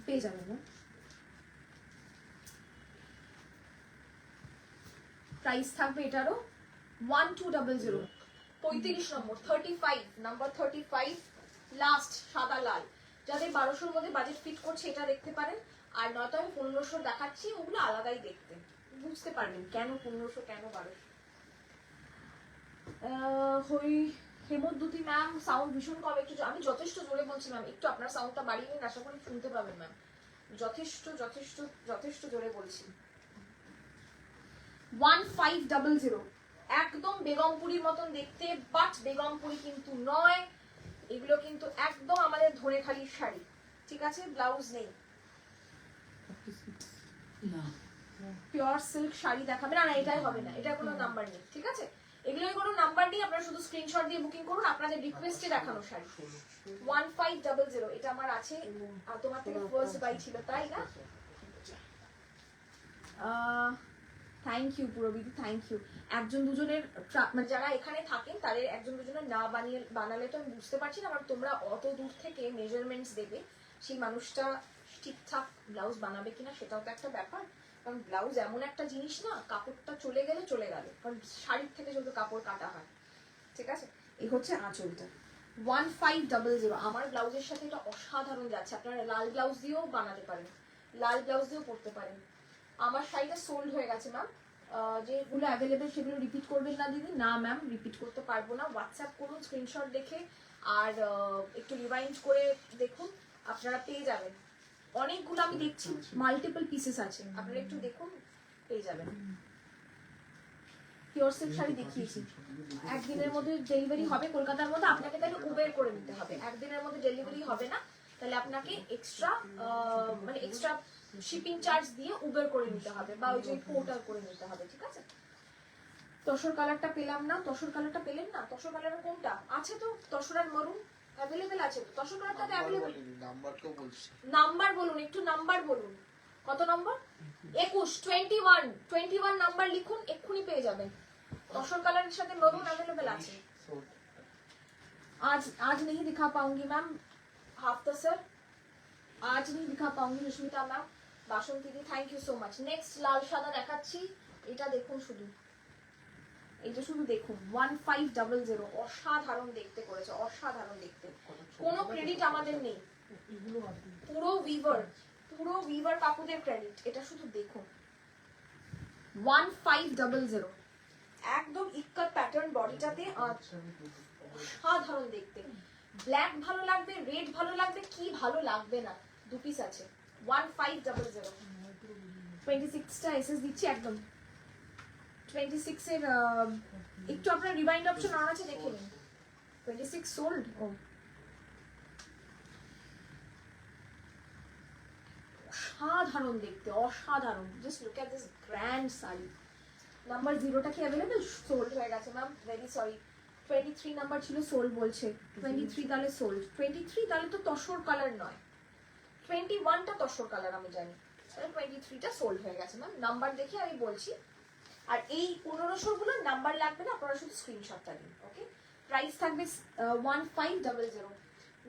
S1: পেয়ে যাবেন না। প্রাইস থাকবে এটারও 1200। 35 নম্বর, 35 নাম্বার 35 লাস্ট সাদা লাল। যাদের 1200-র মধ্যে বাজেট ফিট করছে এটা দেখতে পারেন, আর নয়তো আমি 1500 দেখাচ্ছি, ওগুলো আলাদাই দেখতে, বুঝতে পারবেন কেন 1500 কেন 1200। হেমদ্যুতি ম্যাম, সাউন্ড ভীষণ কম, একটু আমি যথেষ্ট জোরে বলছি ম্যাম, একটু আপনার সাউন্ডটা বাড়িয়ে নিন, আশা করি শুনতে পাবেন ম্যাম, যথেষ্ট যথেষ্ট যথেষ্ট জোরে বলছি। 1500, একদম বেগমপুরির মতন দেখতে, বাট বেগমপুরি কিন্তু নয়, এগুলো কিন্তু একদম আমাদের ধনেখালির শাড়ি, ঠিক আছে, ব্লাউজ নেই। পিওর সিল্ক শাড়ি দেখাবে না, এটাই হবে না, এটা কোনো নাম্বার নেই, ঠিক আছে, এগুলোর কোনো নাম্বার নেই, আপনারা শুধু স্ক্রিনশট দিয়ে বুকিং করুন আপনাদের রিকোয়েস্টে দেখানো শাড়ি। 1500, এটা আমার আছে, আর তোমার থেকে ফার্স্ট বাই ছিল, তাই না? থ্যাংক ইউ পুরবিদি, থ্যাংক ইউ। একজন দুজনের মানে যারা এখানে থাকেন তাদের একজন দুজনের না বানালে তো আমি বুঝতে পারছি না, কারণ তোমরা অত দূর থেকে মেজারমেন্টস দেবে, সেই মানুষটা ঠিকঠাক ব্লাউজ বানাবে কিনা সেটাও তো একটা ব্যাপার, কারণ ব্লাউজ এমন একটা জিনিস না, কাপড়টা চলে গেলে চলে গেল, কারণ শাড়ির থেকে যেহেতু কাপড় কাটা হয়, ঠিক আছে। এই হচ্ছে আঁচলটা। 1500, আমার ব্লাউজের সাথে এটা অসাধারণ যাচ্ছে, আপনারা লাল ব্লাউজ দিয়েও বানাতে পারেন, লাল ব্লাউজ দিয়েও পরতে পারেন। আমার শাড়িটা সোল্ড হয়ে গেছে ম্যাম, যেগুলো অ্যাভেলেবেল সেগুলো রিপিট করবেন না দিদি? না ম্যাম, রিপিট করতে পারবো না। হোয়াটসঅ্যাপ করুন স্ক্রিনশট দেখে, আর একটু রিভাইন্ড করে দেখুন, আপনারা পেয়ে যাবেন। অনেকগুলো আমি দেখছি মাল্টিপল পিসেস আছে, আপনারা একটু দেখুন, পেয়ে যাবেন। পিওর সিল্ক শাড়ি দেখিয়েছি, একদিনের মধ্যে ডেলিভারি হবে কলকাতার মধ্যে। আপনাকে তাহলে উবের করে নিতে হবে, একদিনের মধ্যে ডেলিভারি হবে না, তাহলে আপনাকে এক্সট্রা মানে এক্সট্রা শিপিং চার্জ দিয়ে উবের করে নিতে হবে, বা ওই যে পোর্টার করে নিতে হবে, ঠিক আছে? তসর কালারটা পেলাম না, তসর কালারটা পেলেন না? তসর কালারের কোনটা আছে? তো তসর আর মরুন অ্যাভেলেবেল আছে তো, তসর কালারটা অ্যাভেলেবেল।
S2: নাম্বারটাও বলছি,
S1: নাম্বার বলুন, একটু নাম্বার বলুন, কত নম্বর? 21, 21 নাম্বার লিখুন, এক্ষুনি পেয়ে যাবেন। তসর কালারের সাথে মরুন অ্যাভেলেবেল আছে। आज नहीं दिखा पाऊंगी मैम हाफ्ता सर, आज नहीं दिखा पाऊंगी Susmita ma'am. Basanti di thank you so much. Next লাল সাদা দেখাচ্ছি, এটা দেখুন, শুধু এটা শুধু দেখুন, 1500, অসাধারণ দেখতে করেছে, অসাধারণ দেখতে, কোনো ক্রেডিট আমাদের নেই, পুরো উইভার কাকুদের ক্রেডিট, এটা শুধু দেখুন। 1500 একদম ইক্কাত প্যাটার্ন বডিটাতে, অসাধারণ দেখতে। ব্ল্যাক ভালো লাগবে, রেড ভালো লাগবে, কি ভালো লাগবে না, দু পিস আছে। 1500 26টা এসএস দিচ্ছি একদম। 26 এর একটু আপনার রিমাইন্ড অপশন অন আছে, দেখে নিন। 26 সোল্ড। ও অসাধারণ দেখতে, অসাধারণ। Just look at this grand sari. Number 0টা কি অ্যাভেলেবল? সোল্ড হয়ে গেছে ম্যাম, ভেরি সরি। 23 নাম্বার ছিল, সোল্ড বলছে। 23 তাহলে সোল্ড। 23 তাহলে তো তসর কালার নয়, 21টা তসর কালার আমি জানি, তাহলে 23টা সোল্ড হয়ে গেছে ম্যাম। নাম্বার দেখে আমি বলছি। আর এই 1500 গুলো নাম্বার লাগবে না, আপনারা শুধু স্ক্রিনশটটা দিন, ওকে? প্রাইস থাকবে 1500।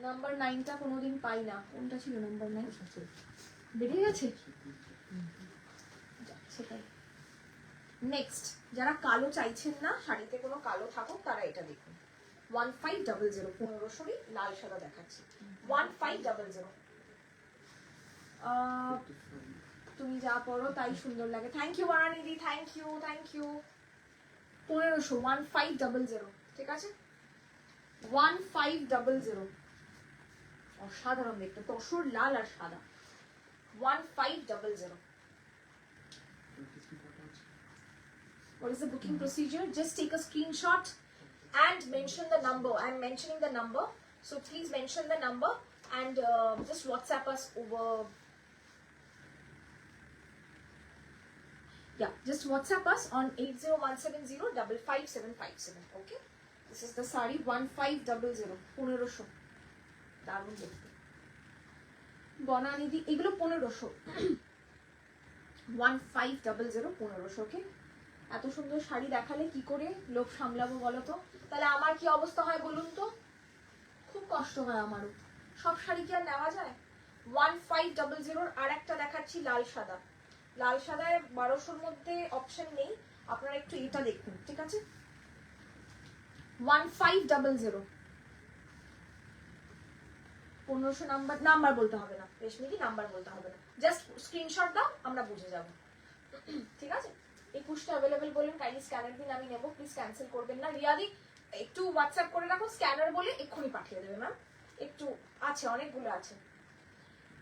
S1: নাম্বার 9টা কোনোদিন পাই না, কোনটা ছিল নাম্বার 9? বেরিয়ে গেছে, সেটাই। নেক্সট, যারা কালো চাইছেন না, শাড়িতে কোনো কালো থাকুক, তারা এটা দেখুন। 1500, 1500 লাল সাদা দেখাচ্ছি। 1500। তুমি যা পড়ো তাই সুন্দর লাগে। থ্যাংক ইউ বারানিদি, থ্যাংক ইউ, থ্যাংক ইউ। 1500, 1500, ঠিক আছে? 1500, অসাধারণ দেখতে, তসর লাল আর সাদা। 1500। What is the booking procedure? Just take a screenshot and mention the number. I'm mentioning the number, so please mention the number and just WhatsApp us over. Yeah, just WhatsApp us on 80170 Okay, this is the sari 1500, 1500। দারুণ দেখতে, বনানিধি এগুলো 1500। 1500, 1500, ওকে? এত সুন্দর শাড়ি দেখালে কি করে লোক সামলাবো বলো তো? তাহলে আমার কি অবস্থা হয় বলুন তো? খুব কষ্ট হয় আমারও, সব শাড়ি কি আর নেওয়া যায়? 1500 আর একটা দেখাচ্ছি লাল সাদা। লাল সাদায় 1200-র মধ্যে অপশন নেই, আপনারা একটু এটা দেখুন, ঠিক আছে? 1500। 1500 নাম্বার বলতে হবে না রেশমিদি, নাম্বার বলতে হবে না, জাস্ট স্ক্রিনশট দাও, আমরা বুঝে যাব, ঠিক আছে? 21টা অ্যাভেলেবেল বলেন, কাইন্ডলি স্ক্যানার দিন, আমি নেব, প্লিজ ক্যান্সেল করবেন না। রিয়াদি একটু হোয়াটসঅ্যাপ করে রাখো, স্ক্যানার বলে এক্ষুনি পাঠিয়ে দেবে ম্যাম, একটু আছে, অনেকগুলো আছে।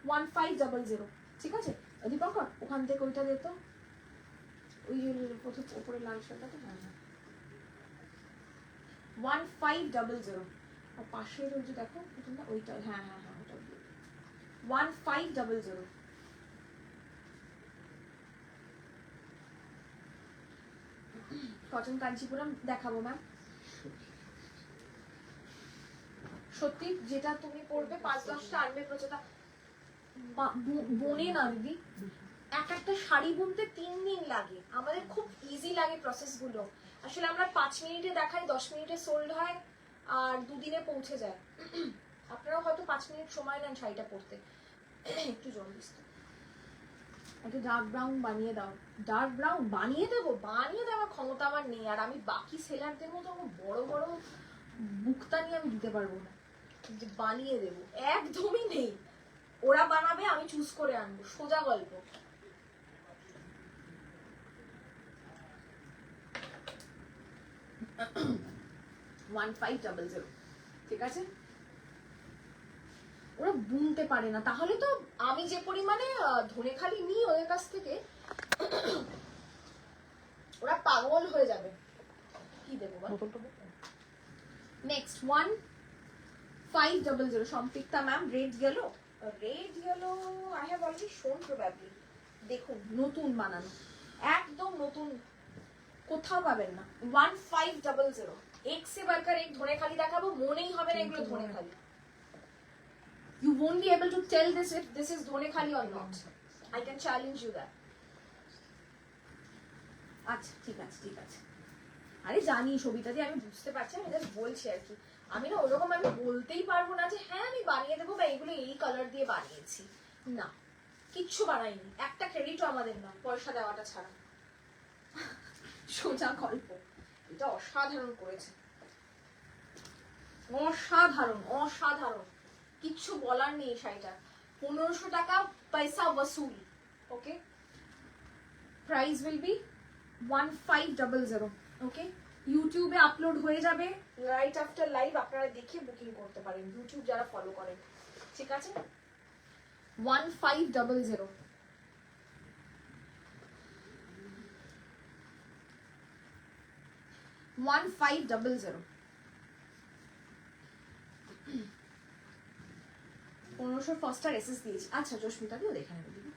S1: 1500, ঠিক আছে? দীপঙ্কর ওখান থেকে ওইটা দে তো, ওই প্রথম উপরে লাল শাড়িটা। হ্যাঁ হ্যাঁ, 1500। আর পাশের ওই যে দেখো প্রথমটা, ওইটা, হ্যাঁ হ্যাঁ হ্যাঁ, ওটা 1500। কটন কাঞ্চিপুরম দেখাবো ম্যাম। সত্যি যেটা তুমি পড়বে 5-10টা আনবে প্রচেতা বনে না দিদি, এক একটা শাড়ি বুনতে 3 দিন লাগে, আমাদের খুব ইজি লাগে প্রসেস গুলো। আসলে আমরা 5 মিনিটে দেখাই, 10 মিনিটে সোল্ড হয়, আর 2 দিনে পৌঁছে যায়। আপনারাও হয়তো 5 মিনিট সময় নেন শাড়িটা পরতে, একটু জলদি একটা ডার্ক ব্রাউন বানিয়ে দাও। ডার্ক ব্রাউন বানিয়ে দেবো, বানিয়ে দেওয়ার ক্ষমতা আমার নেই, আর আমি বাকি সেলারদের মতো বড় বড় বুকতানি আমি দিতে পারবো না যে বানিয়ে দেবো, একদমই নেই। ওরা বানাবে, আমি চুজ করে আনবো, সোজা গল্প। 1500, ঠিক আছে? ওরা বুনতে পারে না, তাহলে তো আমি যে পরিমাণে ধনেখালি নিই ওদের কাছ থেকে ওরা পাগল হয়ে যাবে। কি দেবো? Next 1500 Samprikta ma'am, red yellow. Red yellow I have already shown probably. দেখুন নতুন বানানো, একদম নতুন, কোথাও পাবেন না। 1500 এক সে বারকার এক ধনেখালি দেখাবো, মনেই হবে না এগুলো Dhanekhali. You won't be able to tell this if this is Dhanekhali or not. I can challenge you that. আচ্ছা ঠিক আছে ঠিক আছে। আরে জানি সবিতা দি, আমি বুঝতে পারছি, আমি জাস্ট বলছি আর কি। আমি না ওরকম আমি বলতেই পারবো না যে হ্যাঁ আমি বানিয়ে দেবো বা এগুলো এই কালার দিয়ে বানিয়েছি, না কিচ্ছু বানাইনি। একটা ক্রেডিটও আমাদের না, পয়সা দেওয়াটা ছাড়া। সোজা গল্প। এটা অসাধারণ করেছে, অসাধারণ অসাধারণ, কিচ্ছু বলার নেই। শাড়িটা 1500 টাকা, পয়সা वसूल। ওকে, প্রাইস উইল বি 1500। ওকে, ইউটিউবে আপলোড হয়ে যাবে রাইট আফটার লাইভ, আপনারা দেখে বুকিং করতে পারেন ইউটিউব যারা ফলো করেন, ঠিক আছে? 1500। ফার্স্টার এসএস দিয়েছি। আচ্ছা জস্মিতা দিও দেখে নেবে দিদি।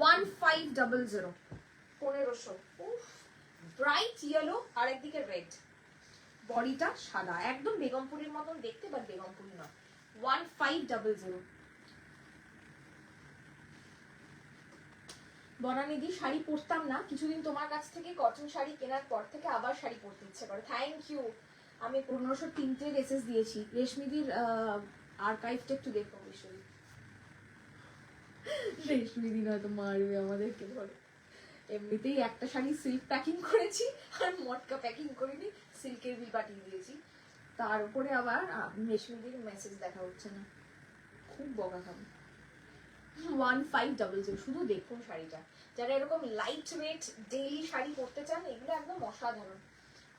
S1: 1500, 1500। উফ, ব্রাইট ইয়েলো আর একদিকে রেড, বডিটা সাদা, একদম বেগমপুরির মতন দেখতে, বাট বেগমপুরি নয়। 1500। বনানিদি, শাড়ি পরতাম না, কিছুদিন তোমার কাছ থেকে কটন শাড়ি কেনার পর থেকে আবার শাড়ি পরতে ইচ্ছে করে। Thank you. আমি 1503 এসএস দিয়েছি। রেশমিদির আর্কাইভটা একটু দেখো বিষয়। রেশমিদি নয়তো মারবে আমাদেরকে ধরে। এমনিতেই একটা শাড়ি সিল্ক প্যাকিং করেছি আর মটকা প্যাকিং করিনি, সিল্কের বিল পাঠিয়ে দিয়েছি, তার উপরে আবার রেশমিদির মেসেজ দেখা হচ্ছে না, খুব বকা খাবে। 1500, শুধু দেখুন শাড়িটা। যারা এরকম লাইট ওয়েট ডেইলি শাড়ি পরতে চান, এগুলো একদম অসাধারণ।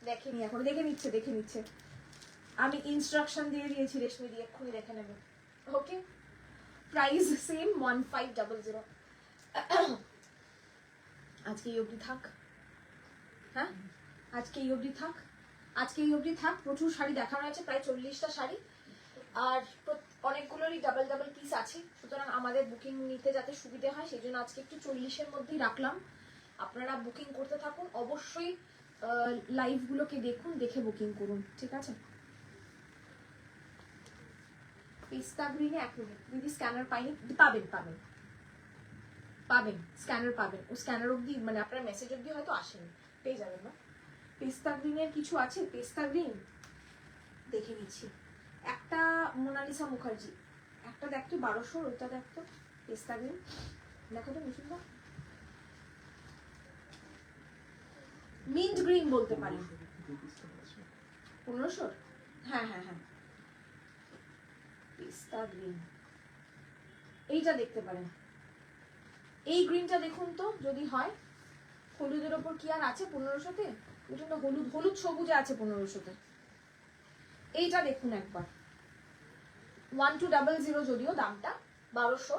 S1: দেখেনি এখন, দেখে নিচ্ছে। আমি ইনস্ট্রাকশন দিয়ে দিয়েছি, রেশমি দিয়ে এক্ষুনি দেখে নেবে। ওকে, প্রাইস সেম 1500। আজকে এই অবধি থাক, হ্যাঁ আজকে এই অবধি থাক। প্রচুর শাড়ি দেখানো আছে, প্রায় 40টা শাড়ি, আর অনেকগুলোরই ডাবল পিস আছে, সুতরাং আমাদের বুকিং নিতে যাতে সুবিধা হয় সেই জন্য আজকে একটু 40-এর মধ্যেই রাখলাম। আপনারা বুকিং করতে থাকুন, অবশ্যই লাইভ গুলোকে দেখুন, দেখে বুকিং করুন, ঠিক আছে? পিস্তা গ্রিনে 1 মিনিট দিদি, স্ক্যানার পাইনি। পাবেন স্ক্যানার পাবেন, ও স্ক্যানার অব্দি মানে আপনার মেসেজ অব্দি হয়তো আসেনি, পেয়ে যাবেন না। পেস্তা গ্রিনের কিছু আছে, পেস্তা গ্রিন দেখে নিচ্ছি। একটা মোনালিসা মুখার্জি, একটা দেখতো 1200, ওইটা দেখতো পেস্তা গ্রিন, দেখো তো মিশুন, মিন্ট গ্রিন বলতে পারি। 1500, হ্যাঁ পেস্তা গ্রিন, এইটা দেখতে পারেন। এই গ্রিনটা দেখুন তো যদি হয়। হলুদের ওপর কি আর আছে 1500-তে? ওটা তো হলুদ সবুজে আছে 1500-তে। এইটা দেখুন একবার, 1200, যদিও দামটা 1200।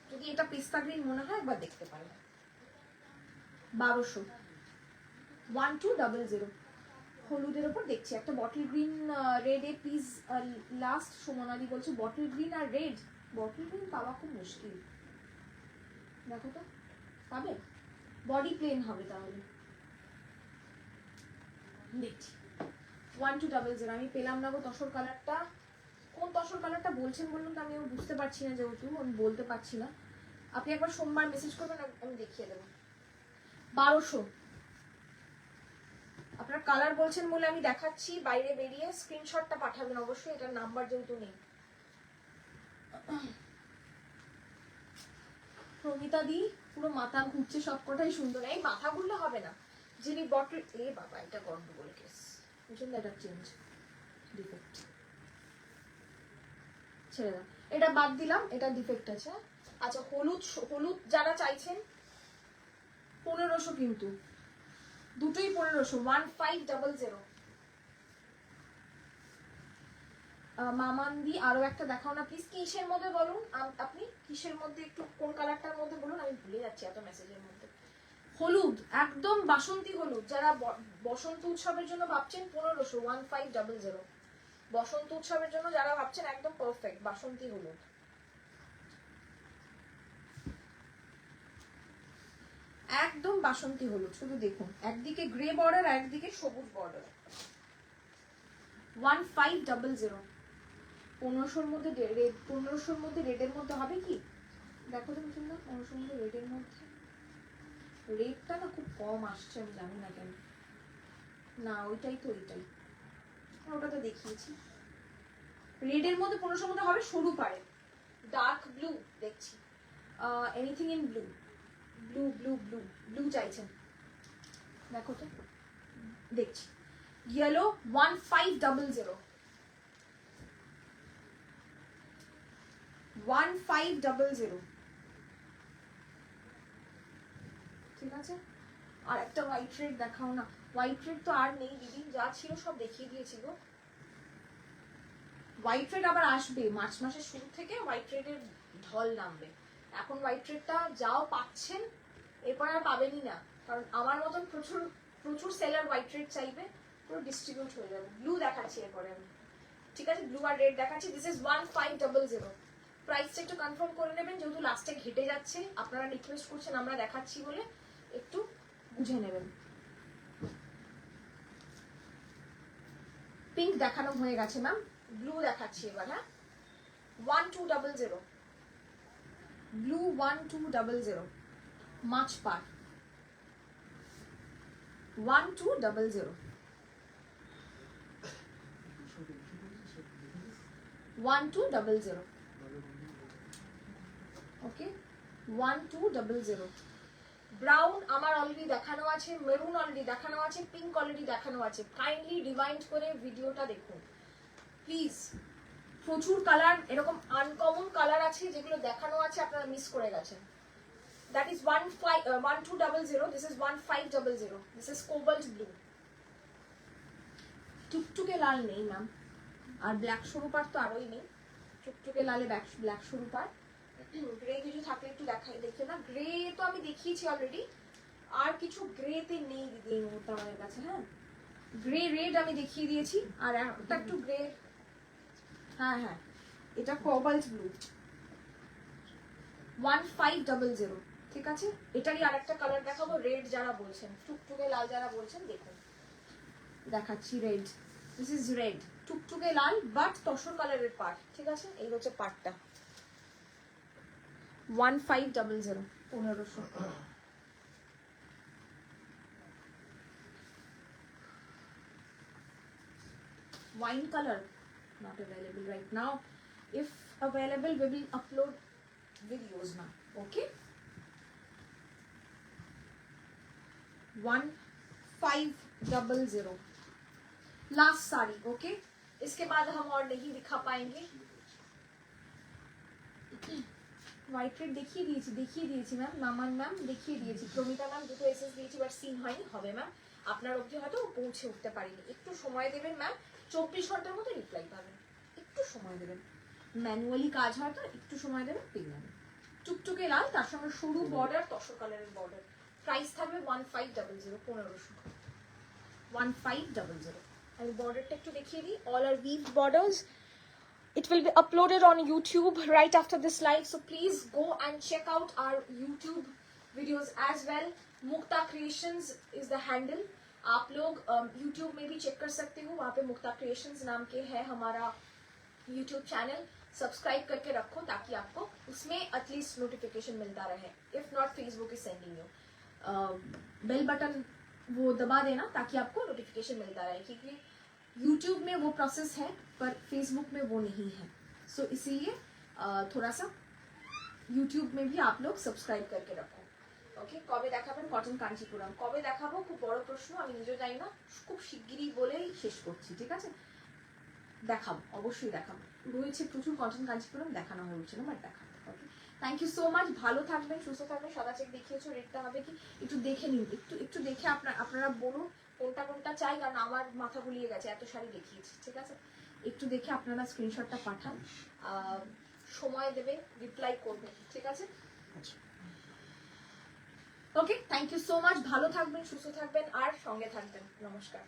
S1: যদি এটা পিস্তা গ্রিন মনে হয় একবার দেখতে পারেন। 1200, 1200। হলুদের ওপর দেখছি একটা bottle green red a piece. Last সুমনাদি বলছে বটল গ্রিন আর রেড, বটল গ্রিন পাওয়া খুব মুশকিল, দেখো তো পাবে? বডি প্লেন হবে তাহলে, দেখছি। 1200। আমি পেলাম না গো তসর কালারটা। কোন তসর কালারটা বলছেন বলুন তো, আমি বুঝতে পারছি না, যেহেতু আমি বলতে পারছি না। আপনি একবার সোমবার মেসেজ করবেন, আমি দেখিয়ে দেবো। 1200। আপনার কালার বলছেন বলে আমি দেখাচ্ছি, বাইরে বেরিয়ে স্ক্রিনশটটা পাঠাবেন অবশ্যই, এটার নাম্বার যেহেতু নেই। প্রমিতা দি পুরো মাথা ঘুরছে, সবকটাই সুন্দর। এই মাথা ঘুরলে হবে না, যিনি বটল, এ বাবা এটা গন্ডগোল কেস, বুঝলেন? এটা চেঞ্জ ডিফেক্ট, ছেড়ে দাও, এটা বাদ দিলাম, এটা ডিফেক্ট আছে। আচ্ছা, হলুদ যারা চাইছেন 1500, কিন্তু দুটোই 1500, 1500। মামান্দি আরো একটা দেখাও না প্লিজ। কিসের মধ্যে বলুন আপনি, কিসের মধ্যে, একটু কোন কালারটার মধ্যে বলুন, আমি ভুলে যাচ্ছি এত মেসেজের মধ্যে। হলুদ, একদম বাসন্তী হলুদ। যারা বসন্ত উৎসবের জন্য ভাবছেন 1500, 1500। বসন্ত উৎসবের জন্য যারা ভাবছেন একদম পারফেক্ট বাসন্তী হলুদ। একদম বাসন্তী হলুদ, শুধু দেখুন একদিকে গ্রে বর্ডার আর একদিকে সবুজ বর্ডার। 1500। 1500-র মধ্যে রেড, 1500-র মধ্যে রেডের মধ্যে হবে কি দেখো তুমি শুনলাম। 1500-র মধ্যে রেডের মধ্যে রেডটা না খুব কম আসছে, আমি জানি না কেন। না ওইটাই তো, ওইটাই ওটা তো দেখিয়েছি। রেডের মধ্যে 1500-র মধ্যে হবে সরু পাড়ে ডার্ক ব্লু দেখছি। Anything in blue, blue blue blue blue চাইছেন দেখো তো, দেখছি। ইয়েলো 1500, 1500। ঠিক আছে, আর একটা হোয়াইট রেড দেখাও না। হোয়াইট রেড তো আর নেই দিদি, যা ছিল সব দেখিয়ে দিয়েছিল। হোয়াইট রেড আবার আসবে মার্চ মাসের শুরু থেকে, হোয়াইট রেডের ঢল নামবে। এখন হোয়াইট রেডটা যাও পাচ্ছেন, এরপর আর পাবেনই না, কারণ আমার মতন প্রচুর প্রচুর সেলার হোয়াইট রেড চাইবে, পুরো ডিস্ট্রিবিউট হয়ে যাবে। ব্লু দেখাচ্ছি এরপরে আমি, ঠিক আছে, ব্লু আর রেড দেখাচ্ছি। This is 1500। প্রাইসটা একটু কনফার্ম করে নেবেন, যেহেতু লাস্টে ঘেটে যাচ্ছে, আপনারা রিকোয়েস্ট করছেন আমরা দেখাচ্ছি বলে, একটু বুঝে নেবেন। পিঙ্ক দেখানো হয়ে গেছে ম্যাম, ব্লু দেখাচ্ছি এবার। হ্যাঁ, 1200, ব্লু 1200, মাছ পার 1200, 1200। ওকে, 1200। ব্রাউন আমার অলরেডি দেখানো আছে, মেরুন অলরেডি দেখানো আছে, পিঙ্ক অলরেডি দেখানো আছে। কাইন্ডলি রিমাইন্ড করে ভিডিওটা দেখুন প্লিজ। প্রচুর কালার, এরকম আনকমন কালার আছে যেগুলো দেখানো আছে, আপনারা মিস করে গেছেন। That is 1200, this is 1500, this is cobalt blue. টুকটুকে লাল নেই ম্যাম, আর ব্ল্যাক সরুপার তো আরোই নেই। টুকটুকে লালে ব্ল্যাক সরুপার। গ্রে কিছু থাকলে একটু দেখাই, দেখে না। গ্রে তো আমি দেখিয়েছি অলরেডি, আর কিছু গ্রেতে নেই দিদি এই মুহূর্তে আমাদের কাছে। হ্যাঁ, গ্রে রেড আমি দেখিয়ে দিয়েছি, আর একটা একটু গ্রে। হ্যাঁ হ্যাঁ, এটা কোবাল্ট ব্লু 1500। ঠিক আছে, এটারই আরেকটা কালার দেখাবো, রেড যারা বলছেন, টুকটুকে লাল যারা বলছেন, দেখুন দেখাচ্ছি রেড। দিস ইজ রেড, টুকটুকে লাল বাট তসর কালারের পার্ট। ঠিক আছে, এই হচ্ছে পার্টটা। 1500, 1500। Wine color not available right now. If available, we will upload videos now. Okay, 1500 last sari. Okay, इसके बाद हम और नहीं दिखा पाएंगे। হোয়াইট রেড দেখিয়ে দিয়েছি ম্যাম, মামান ম্যাম দেখিয়ে দিয়েছি, প্রমিতা ম্যাম দুটো এসএস দিয়েছি, বাট সিন হয়নি, হবে ম্যাম। আপনার অবধি হয়তো পৌঁছে উঠতে পারিনি, একটু সময় দেবেন ম্যাম। 24 ঘন্টার মধ্যে রিপ্লাই পাবেন, একটু সময় দেবেন। ম্যানুয়ালি কাজ হয় তো, একটু সময় দেবেন, পেয়ে যাবেন। টুকটুকে লাল, তার সঙ্গে সরু বর্ডার, তসর কালারের বর্ডার। প্রাইস থাকবে 1500, 1500, 1500। আমি বর্ডারটা একটু দেখিয়ে দিই, all are weave borders. It will be uploaded on YouTube right after this live, so please go and check out our YouTube videos as well. Mukta Creations is the handle. आप लोग YouTube में भी check कर सकते हो, वहाँ पे मुक्ता creations नाम के है हमारा YouTube चैनल। सब्सक्राइब करके रखो ताकि आपको उसमें एटलीस्ट नोटिफिकेशन मिलता रहे। If not, Facebook is sending you bell button, वो दबा देना ताकि आपको नोटिफिकेशन मिलता रहे, क्योंकि YouTube में वो प्रोसेस है पर Facebook में वो नहीं है। सो इसीलिए थोड़ा सा YouTube में भी आप लोग सब्सक्राइब करके रखो। ওকে, কবে দেখাবেন কটন কাঞ্চিপুরম? কবে দেখাবো খুব বড় প্রশ্ন, আমি নিজেও জানি না, খুব শিগগিরই বলেই শেষ করছি। ঠিক আছে, দেখাবো, অবশ্যই দেখাবো। রয়েছে প্রচুর কটন কাঞ্চিপুরম, দেখানো হয়ে উঠছে না, বাট দেখাবো। ওকে, থ্যাংক ইউ সো মাচ, ভালো থাকবেন, সুস্থ থাকবেন। সাদা চেক দেখিয়েছো, রেটটা হবে কি একটু দেখে নিন, একটু দেখে আপনারা বলুন কোনটা কোনটা চাই, কারণ আমার মাথা গুলিয়ে গেছে, এত শাড়ি দেখিয়েছি, ঠিক আছে? একটু দেখে আপনারা স্ক্রিনশটটা পাঠান, সময় দেবে, রিপ্লাই করবে, ঠিক আছে? ওকে, থ্যাংক ইউ সো মাচ, ভালো থাকবেন, সুস্থ থাকবেন আর সঙ্গে থাকবেন। নমস্কার।